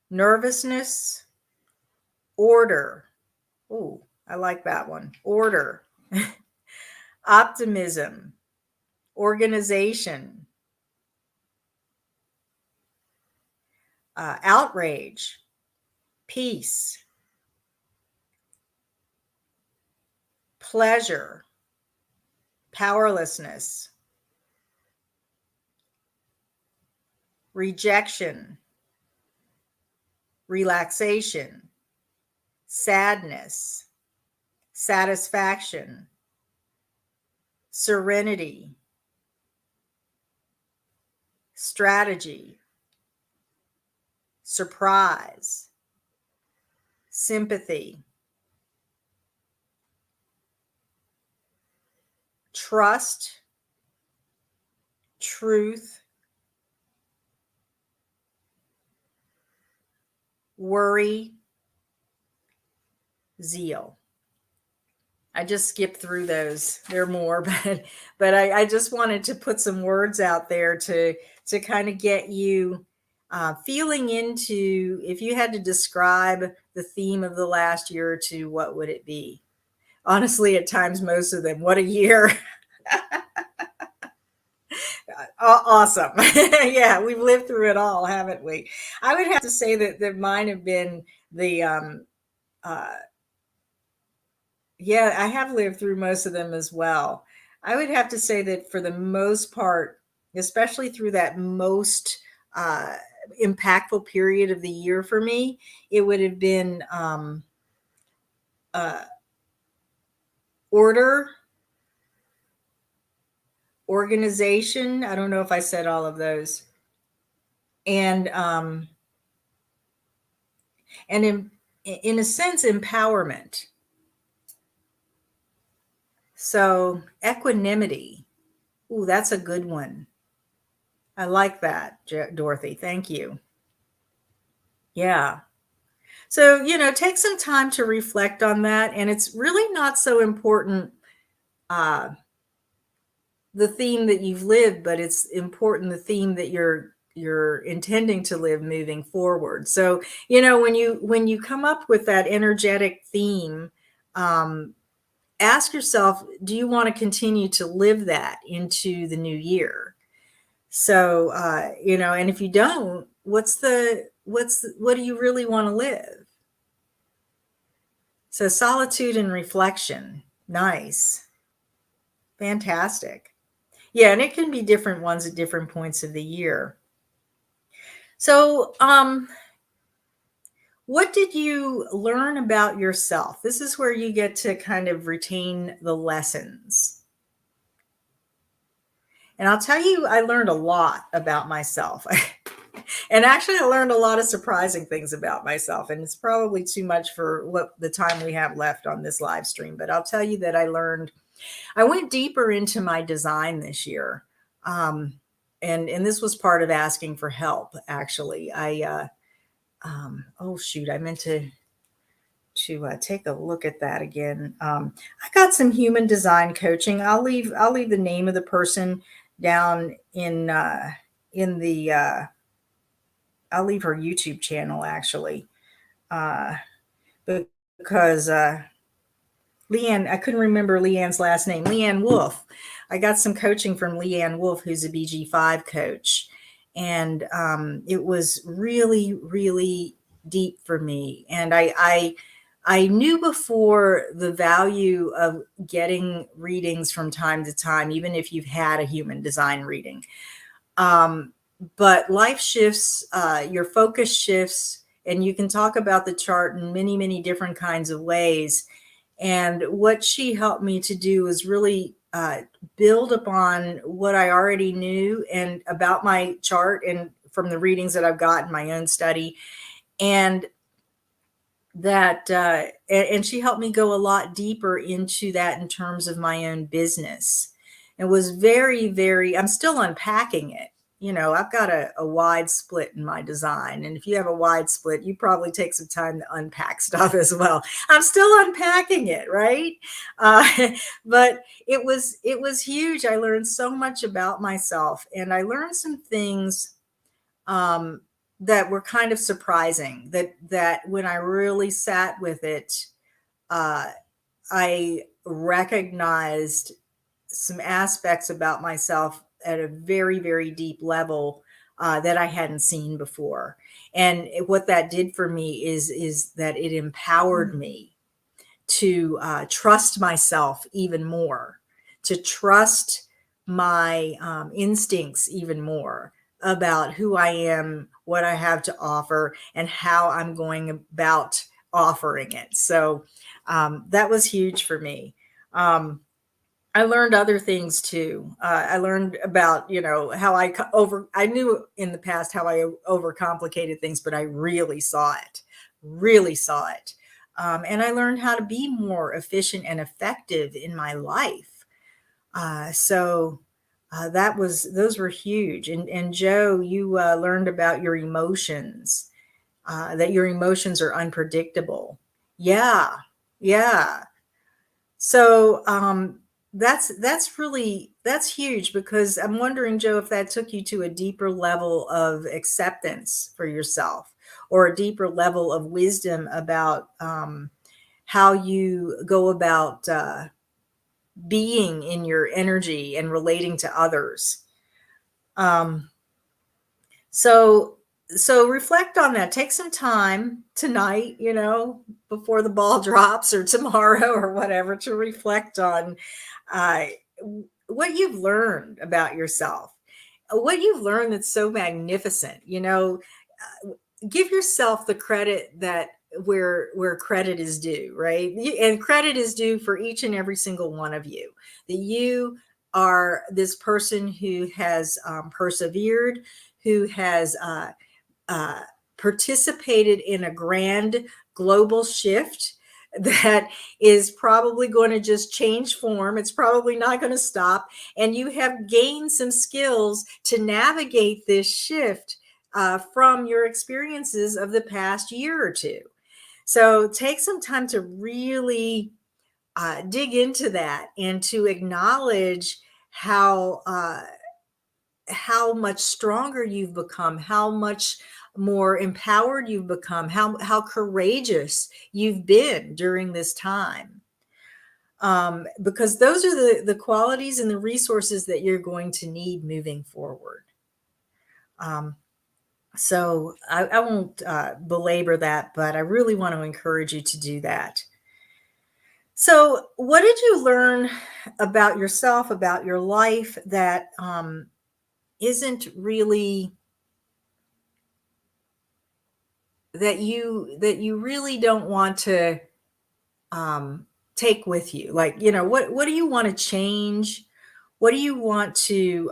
nervousness, order. Ooh, I like that one. Order, optimism, organization, outrage, peace, pleasure, powerlessness, rejection, relaxation, sadness, satisfaction, serenity, strategy, surprise, sympathy, trust, truth, worry, zeal. I just skipped through those. There are more, but I just wanted to put some words out there to kind of get you feeling into, if you had to describe the theme of the last year or two, what would it be? Honestly, at times, most of them. What a year. Awesome. Yeah, we've lived through it all, haven't we? I would have to say that mine have been the uh, yeah, I have lived through most of them as well. I would have to say that for the most part, especially through that most uh, impactful period of the year for me, it would have been uh, order, organization. I don't know if I said all of those, and and in a sense, empowerment. So equanimity. Ooh, that's a good one. I like that, Dorothy. Thank you. Yeah. So, take some time to reflect on that. And it's really not so important, uh, the theme that you've lived, but it's important the theme that you're intending to live moving forward. So, when you come up with that energetic theme, um, ask yourself, do you want to continue to live that into the new year? So, and if you don't, what do you really want to live? So solitude and reflection. Nice. Fantastic. Yeah, and it can be different ones at different points of the year. So, what did you learn about yourself? This is where you get to kind of retain the lessons. And I'll tell you, I learned a lot about myself. And actually, I learned a lot of surprising things about myself. And it's probably too much for what the time we have left on this live stream. But I'll tell you that I went deeper into my design this year. And this was part of asking for help, actually. Oh shoot, I meant to take a look at that again. I got some human design coaching. I'll leave the name of the person down in the I'll leave her YouTube channel actually, uh, because Leanne, I couldn't remember Leanne's last name. Leanne Wolf. I got some coaching from Leanne Wolf, who's a BG5 coach, and it was really, really deep for me. And I knew before the value of getting readings from time to time, even if you've had a human design reading. Um, but life shifts, your focus shifts, and you can talk about the chart in many, many different kinds of ways. And what she helped me to do is really build upon what I already knew and about my chart and from the readings that I've got in my own study. And and she helped me go a lot deeper into that in terms of my own business. It was very, very, I'm still unpacking it. I've got a wide split in my design. And if you have a wide split, you probably take some time to unpack stuff as well. I'm still unpacking it, right? Uh, but it was huge. I learned so much about myself, and I learned some things um, that were kind of surprising. That when I really sat with it, uh, I recognized some aspects about myself at a very, very deep level that I hadn't seen before. And what that did for me is that it empowered me to trust myself even more, to trust my instincts even more about who I am, what I have to offer, and how I'm going about offering it. So that was huge for me. I learned other things too. I learned about, how I knew in the past how I overcomplicated things, but I really saw it. And I learned how to be more efficient and effective in my life. Those were huge. And Joe, you learned about your emotions, that your emotions are unpredictable. Yeah. Yeah. So that's huge, because I'm wondering, Joe, if that took you to a deeper level of acceptance for yourself, or a deeper level of wisdom about how you go about being in your energy and relating to others. Um, so so reflect on that. Take some time tonight, before the ball drops, or tomorrow, or whatever, to reflect on uh, what you've learned about yourself, what you've learned that's so magnificent. Give yourself the credit that where credit is due, right? And credit is due for each and every single one of you. That you are this person who has persevered, who has uh, participated in a grand global shift that is probably going to just change form. It's probably not going to stop. And you have gained some skills to navigate this shift from your experiences of the past year or two. So take some time to really dig into that, and to acknowledge how much stronger you've become, how much more empowered you've become, how courageous you've been during this time. Because those are the qualities and the resources that you're going to need moving forward. So I won't belabor that, but I really want to encourage you to do that. So, what did you learn about yourself, about your life, that isn't really that you really don't want to take with you? Like, what do you want to change? What do you want to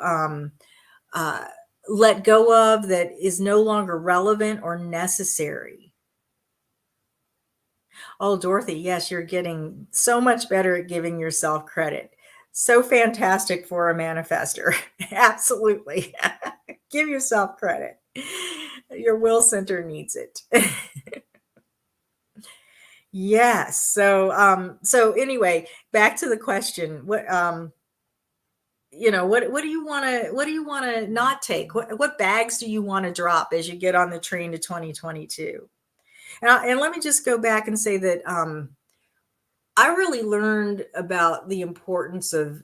uh, let go of that is no longer relevant or necessary? Oh, Dorothy, yes, you're getting so much better at giving yourself credit. So fantastic for a manifester. Absolutely. Give yourself credit. Your will center needs it. Yes. So anyway, back to the question. What do you want to not take? What bags do you want to drop as you get on the train to 2022? And let me just go back and say that I really learned about the importance of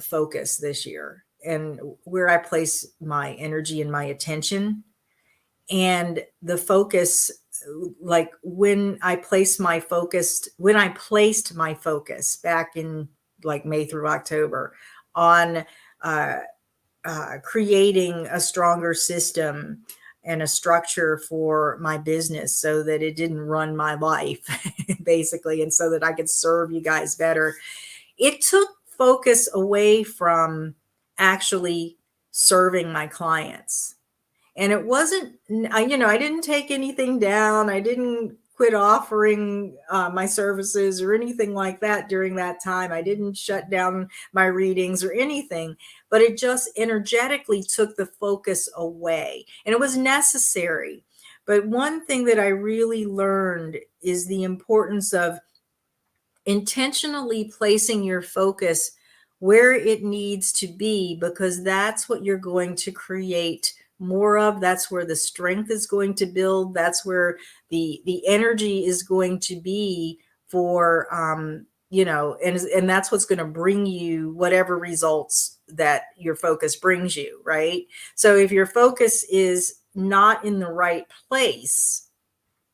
focus this year and where I place my energy and my attention. And the focus, like when I placed my focus back in like May through October on uh, creating a stronger system and a structure for my business so that it didn't run my life, basically, and so that I could serve you guys better. It took focus away from actually serving my clients. And it wasn't, I didn't take anything down. I didn't quit offering my services or anything like that during that time. I didn't shut down my readings or anything, but it just energetically took the focus away. And it was necessary. But one thing that I really learned is the importance of intentionally placing your focus where it needs to be, because that's what you're going to create more of. That's where the strength is going to build. That's where the energy is going to be for and that's what's going to bring you whatever results that your focus brings you, right? So if your focus is not in the right place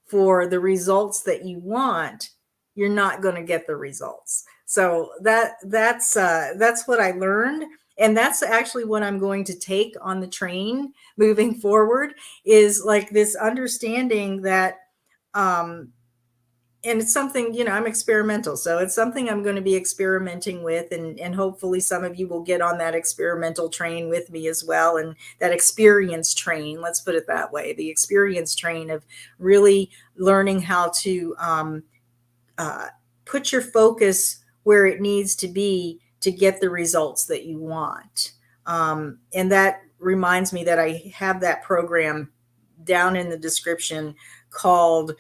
for the results that you want, you're not going to get the results. So that's what I learned, and that's actually what I'm going to take on the train moving forward, is like this understanding that and it's something, I'm experimental, so it's something I'm going to be experimenting with, and hopefully some of you will get on that experimental train with me as well, and that experience train, let's put it that way, the experience train of really learning how to put your focus where it needs to be to get the results that you want. And that reminds me that I have that program down in the description called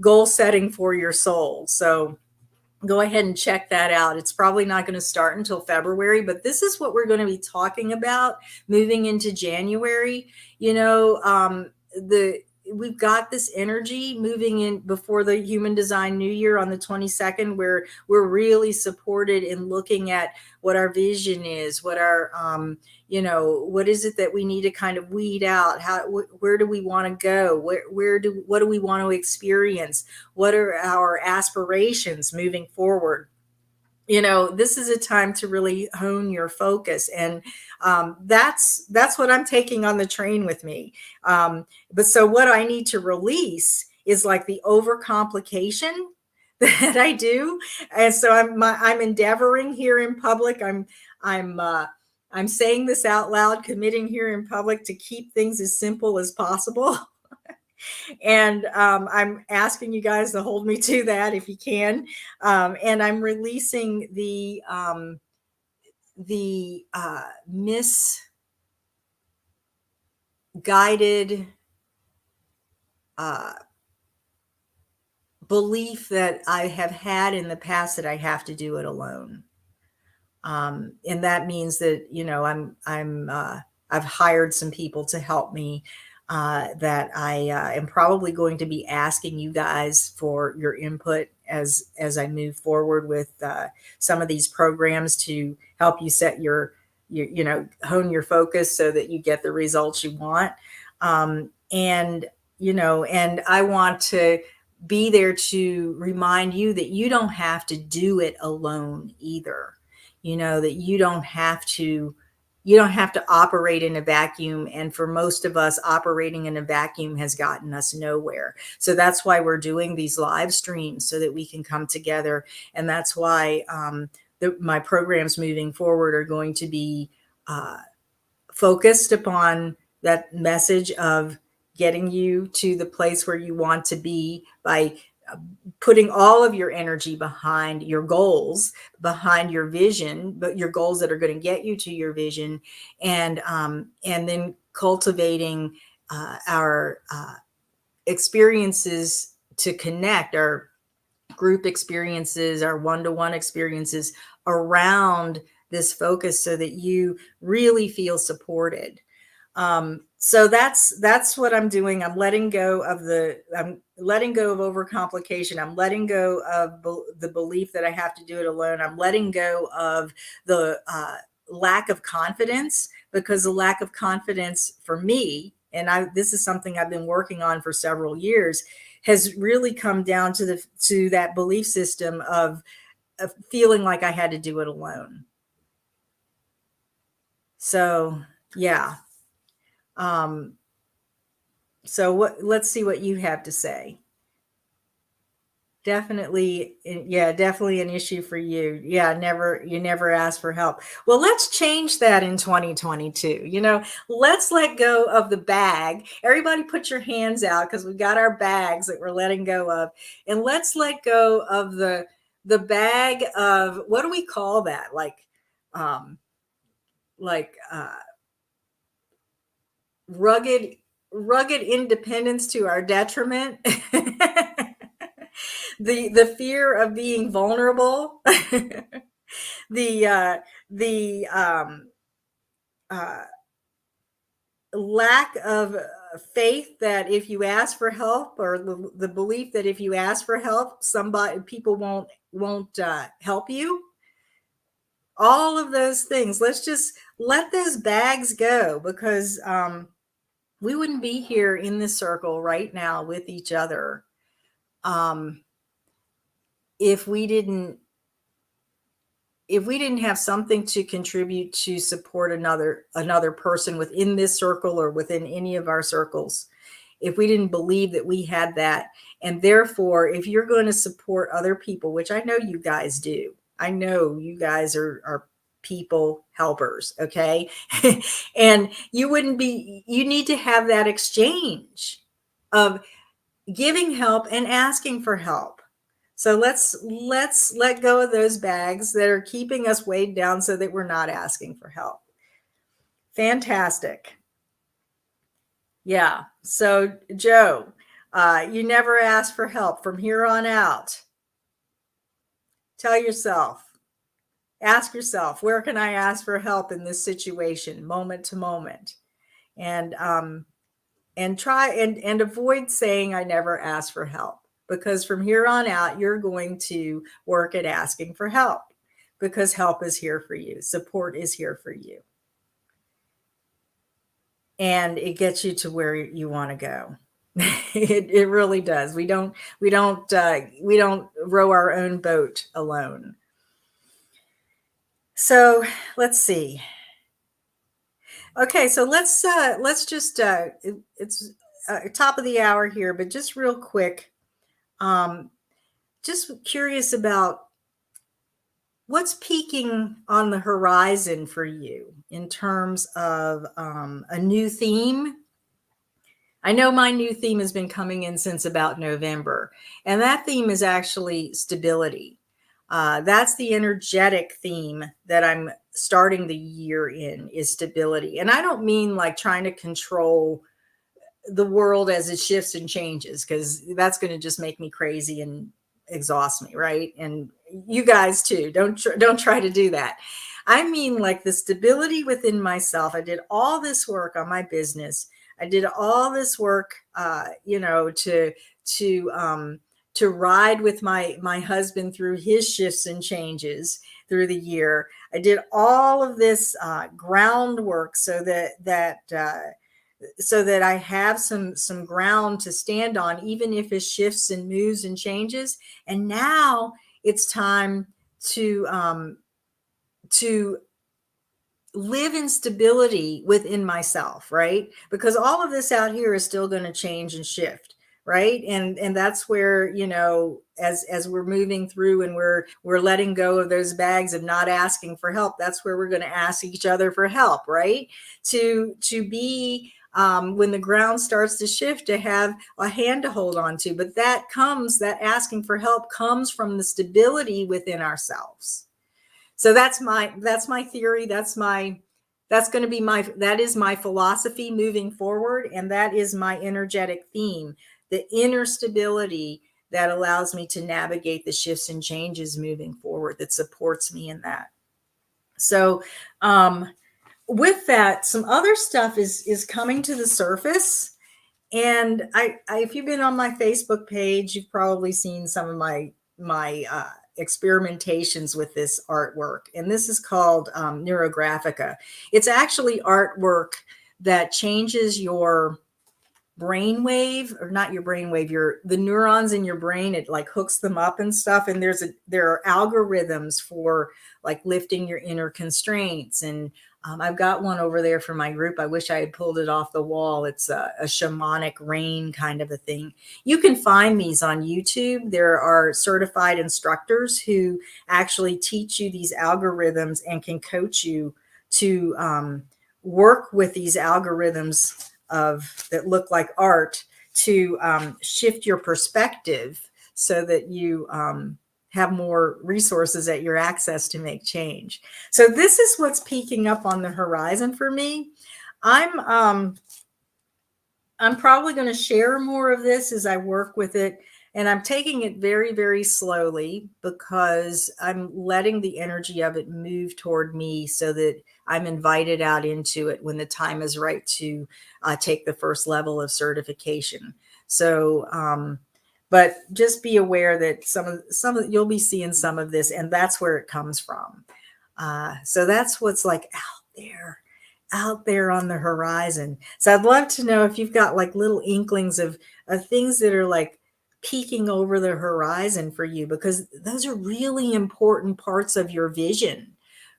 Goal Setting for Your Soul. So go ahead and check that out. It's probably not going to start until February, but this is what we're going to be talking about moving into January. We've got this energy moving in before the Human Design New Year on the 22nd, where we're really supported in looking at what our vision is, what our what is it that we need to kind of weed out, where do we want to go, what do we want to experience, what are our aspirations moving forward. This is a time to really hone your focus, and that's what I'm taking on the train with me. But so what I need to release is like the overcomplication that I do, and so I'm endeavoring here in public. I'm saying this out loud, committing here in public to keep things as simple as possible. And I'm asking you guys to hold me to that if you can. And I'm releasing the misguided belief that I have had in the past that I have to do it alone. And that means that, I've hired some people to help me, that I am probably going to be asking you guys for your input as I move forward with some of these programs to help you set hone your focus so that you get the results you want. And I want to be there to remind you that you don't have to do it alone either. That you don't have to operate in a vacuum. And for most of us, operating in a vacuum has gotten us nowhere. So that's why we're doing these live streams, so that we can come together. And that's why my programs moving forward are going to be focused upon that message of getting you to the place where you want to be by putting all of your energy behind your goals, behind your vision, but your goals that are going to get you to your vision, and then cultivating our experiences to connect, our group experiences, our one-to-one experiences around this focus so that you really feel supported. So that's what I'm doing. I'm letting go of overcomplication. I'm letting go of the belief that I have to do it alone. I'm letting go of the lack of confidence, because the lack of confidence for me, and this is something I've been working on for several years, has really come down to that belief system of feeling like I had to do it alone. So yeah. So let's see what you have to say. Definitely, yeah, definitely an issue for you. Yeah, you never ask for help. Well, let's change that in 2022. Let's let go of the bag. Everybody put your hands out, because we've got our bags that we're letting go of. And let's let go of the bag of, what do we call that? Um, rugged independence to our detriment. The fear of being vulnerable, the lack of faith that if you ask for help, or the belief that if you ask for help, people won't help you. All of those things. Let's just let those bags go, because we wouldn't be here in this circle right now with each other if we didn't have something to contribute to support another person within this circle or within any of our circles. If we didn't believe that we had that. And therefore, if you're going to support other people, which I know you guys do, I know you guys are people helpers, okay? And you need to have that exchange of giving help and asking for help. So let's let go of those bags that are keeping us weighed down so that we're not asking for help. Fantastic. Yeah. So Joe, you never ask for help from here on out. Ask yourself, where can I ask for help in this situation, moment to moment? And try and avoid saying I never ask for help, because from here on out, you're going to work at asking for help, because help is here for you. Support is here for you. And it gets you to where you want to go. It really does. We don't row our own boat alone. So let's see. Okay, so let's just it's top of the hour here, but just real quick, just curious about what's peaking on the horizon for you in terms of a new theme. I know my new theme has been coming in since about November, and that theme is actually stability. That's the energetic theme that I'm starting the year in, is stability. And I don't mean like trying to control the world as it shifts and changes, because that's going to just make me crazy and exhaust me, right? And you guys too. Don't try to do that. I mean like the stability within myself. I did all this work on my business. I did all this work, to ride with my husband through his shifts and changes through the year. I did all of this groundwork so that I have some ground to stand on, even if it shifts and moves and changes. And now it's time to live in stability within myself, right? Because all of this out here is still going to change and shift, right? And that's where, as we're moving through and we're letting go of those bags of not asking for help, that's where we're going to ask each other for help, right? To be when the ground starts to shift, to have a hand to hold on to. But that asking for help comes from the stability within ourselves. So that's my theory. That's my that's going to be that is my philosophy moving forward. And that is my energetic theme, the inner stability that allows me to navigate the shifts and changes moving forward, that supports me in that. So, with that, some other stuff is coming to the surface. And if you've been on my Facebook page, you've probably seen some of my experimentations with this artwork. And this is called Neurographica. It's actually artwork that changes your brainwave, or not your brainwave, the neurons in your brain. It like hooks them up and stuff. And there are algorithms for like lifting your inner constraints. And I've got one over there for my group. I wish I had pulled it off the wall. It's a shamanic rain kind of a thing. You can find these on YouTube. There are certified instructors who actually teach you these algorithms and can coach you to work with these algorithms that look like art to shift your perspective so that you have more resources at your access to make change. So this is what's peeking up on the horizon for me. I'm probably going to share more of this as I work with it. And I'm taking it very, very slowly because I'm letting the energy of it move toward me so that I'm invited out into it when the time is right to take the first level of certification. So, but just be aware that some of you'll be seeing some of this, and that's where it comes from. So that's what's like out there on the horizon. So I'd love to know if you've got like little inklings of things that are like peeking over the horizon for you, because those are really important parts of your vision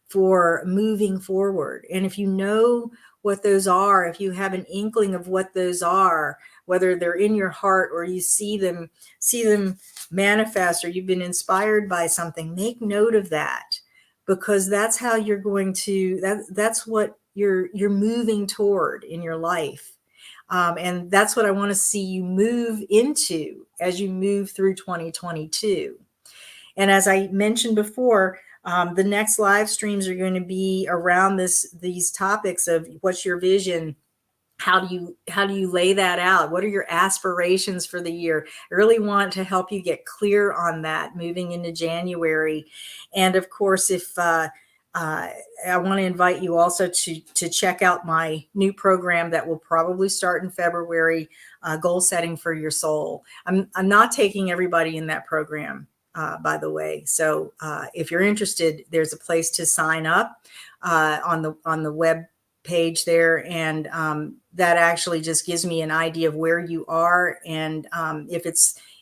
for moving forward. And if you know what those are, if you have an inkling of what those are, whether they're in your heart or you see them manifest, or you've been inspired by something, make note of that, because that's how you're going to, that's what you're moving toward in your life. And that's what I want to see you move into as you move through 2022. And as I mentioned before, the next live streams are going to be around these topics of what's your vision. How do you lay that out? What are your aspirations for the year? I really want to help you get clear on that moving into January. And of course, if I want to invite you also to check out my new program that will probably start in February, Goal Setting for Your Soul. I'm not taking everybody in that program, by the way. So if you're interested, there's a place to sign up on the web page there, and that actually just gives me an idea of where you are, and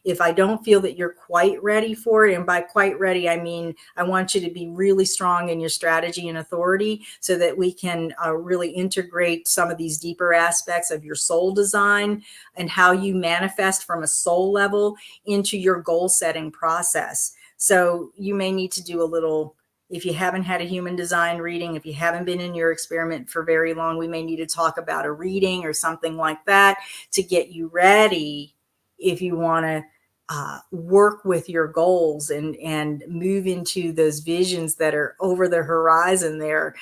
if I don't feel that you're quite ready for it, and by quite ready I mean I want you to be really strong in your strategy and authority so that we can really integrate some of these deeper aspects of your soul design and how you manifest from a soul level into your goal setting process. So you may need to do a little, if you haven't had a human design reading, if you haven't been in your experiment for very long, we may need to talk about a reading or something like that to get you ready if you want to work with your goals and move into those visions that are over the horizon there.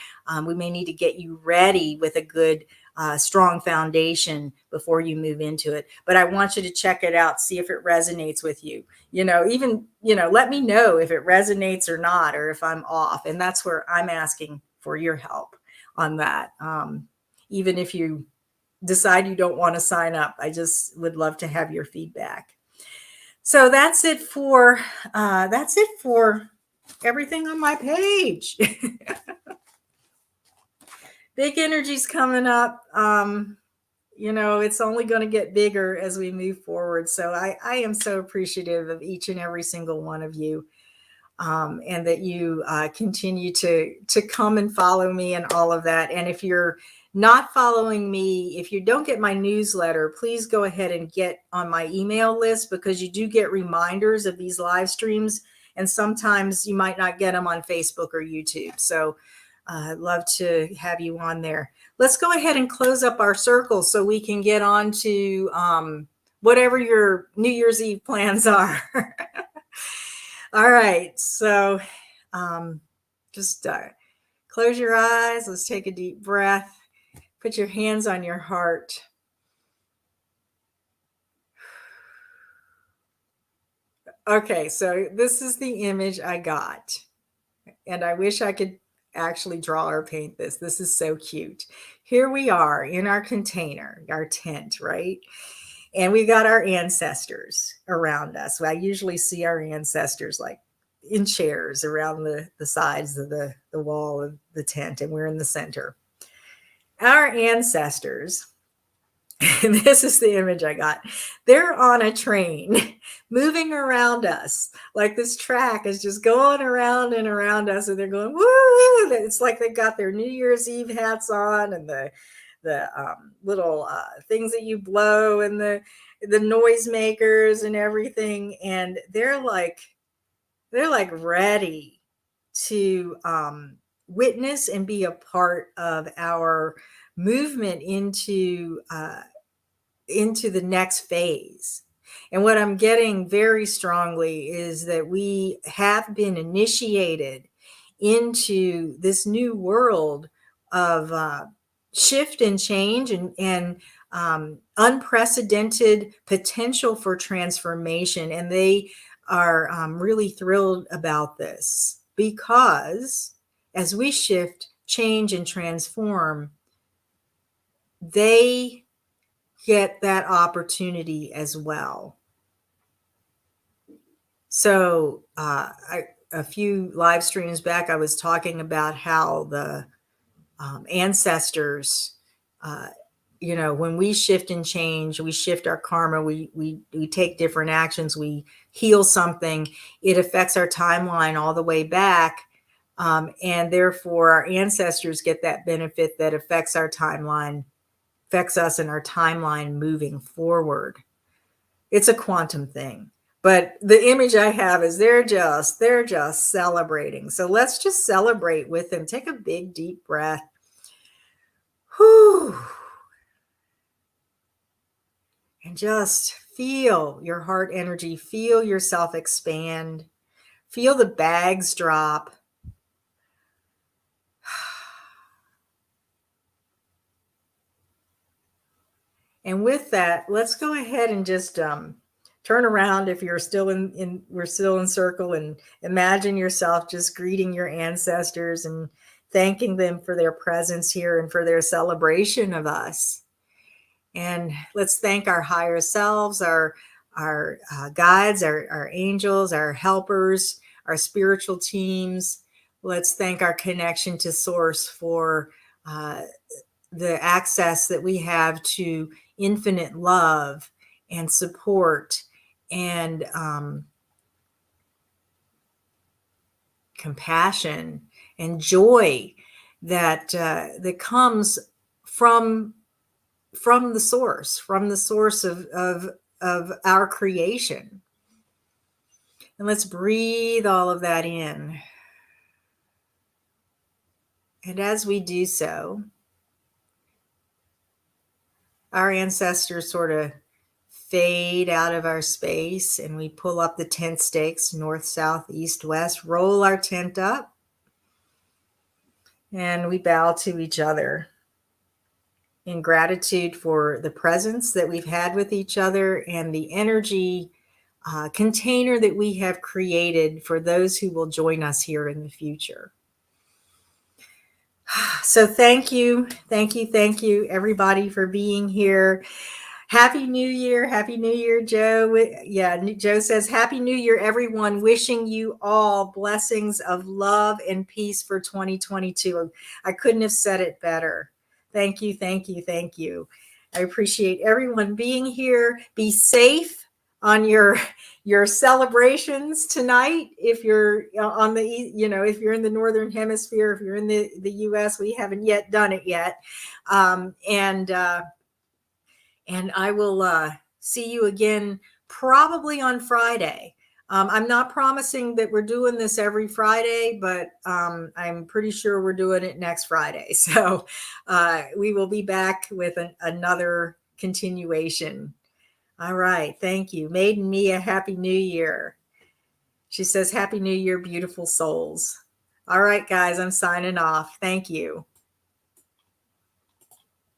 We may need to get you ready with a good strong foundation before you move into it. But I want you to check it out, see if it resonates with you. Let me know if it resonates or not, or if I'm off. And that's where I'm asking for your help on that. Even if you decide you don't want to sign up, I just would love to have your feedback. So that's it for everything on my page. Big energy's coming up. It's only going to get bigger as we move forward. So I am so appreciative of each and every single one of you, and that you continue to come and follow me and all of that. And if you're not following me, if you don't get my newsletter, please go ahead and get on my email list, because you do get reminders of these live streams, and sometimes you might not get them on Facebook or YouTube. So I'd love to have you on there. Let's go ahead and close up our circle so we can get on to whatever your New Year's Eve plans are. All right. So just Close your eyes. Let's take a deep breath. Put your hands on your heart. Okay, so this is the image I got. And I wish I could actually draw or paint this. This is so cute. Here we are in our container, our tent, right? And we got our ancestors around us. I usually see our ancestors like in chairs around the sides of the wall of the tent, and we're in the center. Our ancestors, and this is the image I got, they're on a train moving around us. Like this track is just going around and around us, and they're going, woo! It's like they've got their New Year's Eve hats on, and the little things that you blow, and the noisemakers and everything, and they're like ready to witness and be a part of our movement into the next phase. And what I'm getting very strongly is that we have been initiated into this new world of shift and change, and unprecedented potential for transformation. And they are really thrilled about this, because as we shift, change, and transform, they get that opportunity as well. So a few live streams back, I was talking about how the ancestors, when we shift and change, we shift our karma, we take different actions, we heal something, it affects our timeline all the way back. And therefore our ancestors get that benefit that affects our timeline, affects us in our timeline moving forward. It's a quantum thing. But the image I have is they're just celebrating. So let's just celebrate with them. Take a big, deep breath. Whew. And just feel your heart energy. Feel yourself expand. Feel the bags drop. And with that, let's go ahead and just turn around if you're still we're still in circle, and imagine yourself just greeting your ancestors and thanking them for their presence here and for their celebration of us. And let's thank our higher selves, our guides, our angels, our helpers, our spiritual teams. Let's thank our connection to Source for the access that we have to infinite love and support and compassion and joy that comes from the source of our creation. And let's breathe all of that in. And as we do so, our ancestors sort of fade out of our space, and we pull up the tent stakes, north, south, east, west, roll our tent up, and we bow to each other in gratitude for the presence that we've had with each other and the energy container that we have created for those who will join us here in the future. So thank you, everybody, for being here. Happy New Year. Happy New Year, Joe. Yeah, Joe says, Happy New Year, everyone. Wishing you all blessings of love and peace for 2022. I couldn't have said it better. Thank you. I appreciate everyone being here. Be safe on your celebrations tonight. If you're on the, if you're in the Northern Hemisphere, if you're in the US, we haven't yet done it yet. And I will see you again probably on Friday. I'm not promising that we're doing this every Friday, but I'm pretty sure we're doing it next Friday. So we will be back with another continuation. All right. Thank you. Maiden Mia, Happy New Year. She says, Happy New Year, beautiful souls. All right, guys, I'm signing off. Thank you.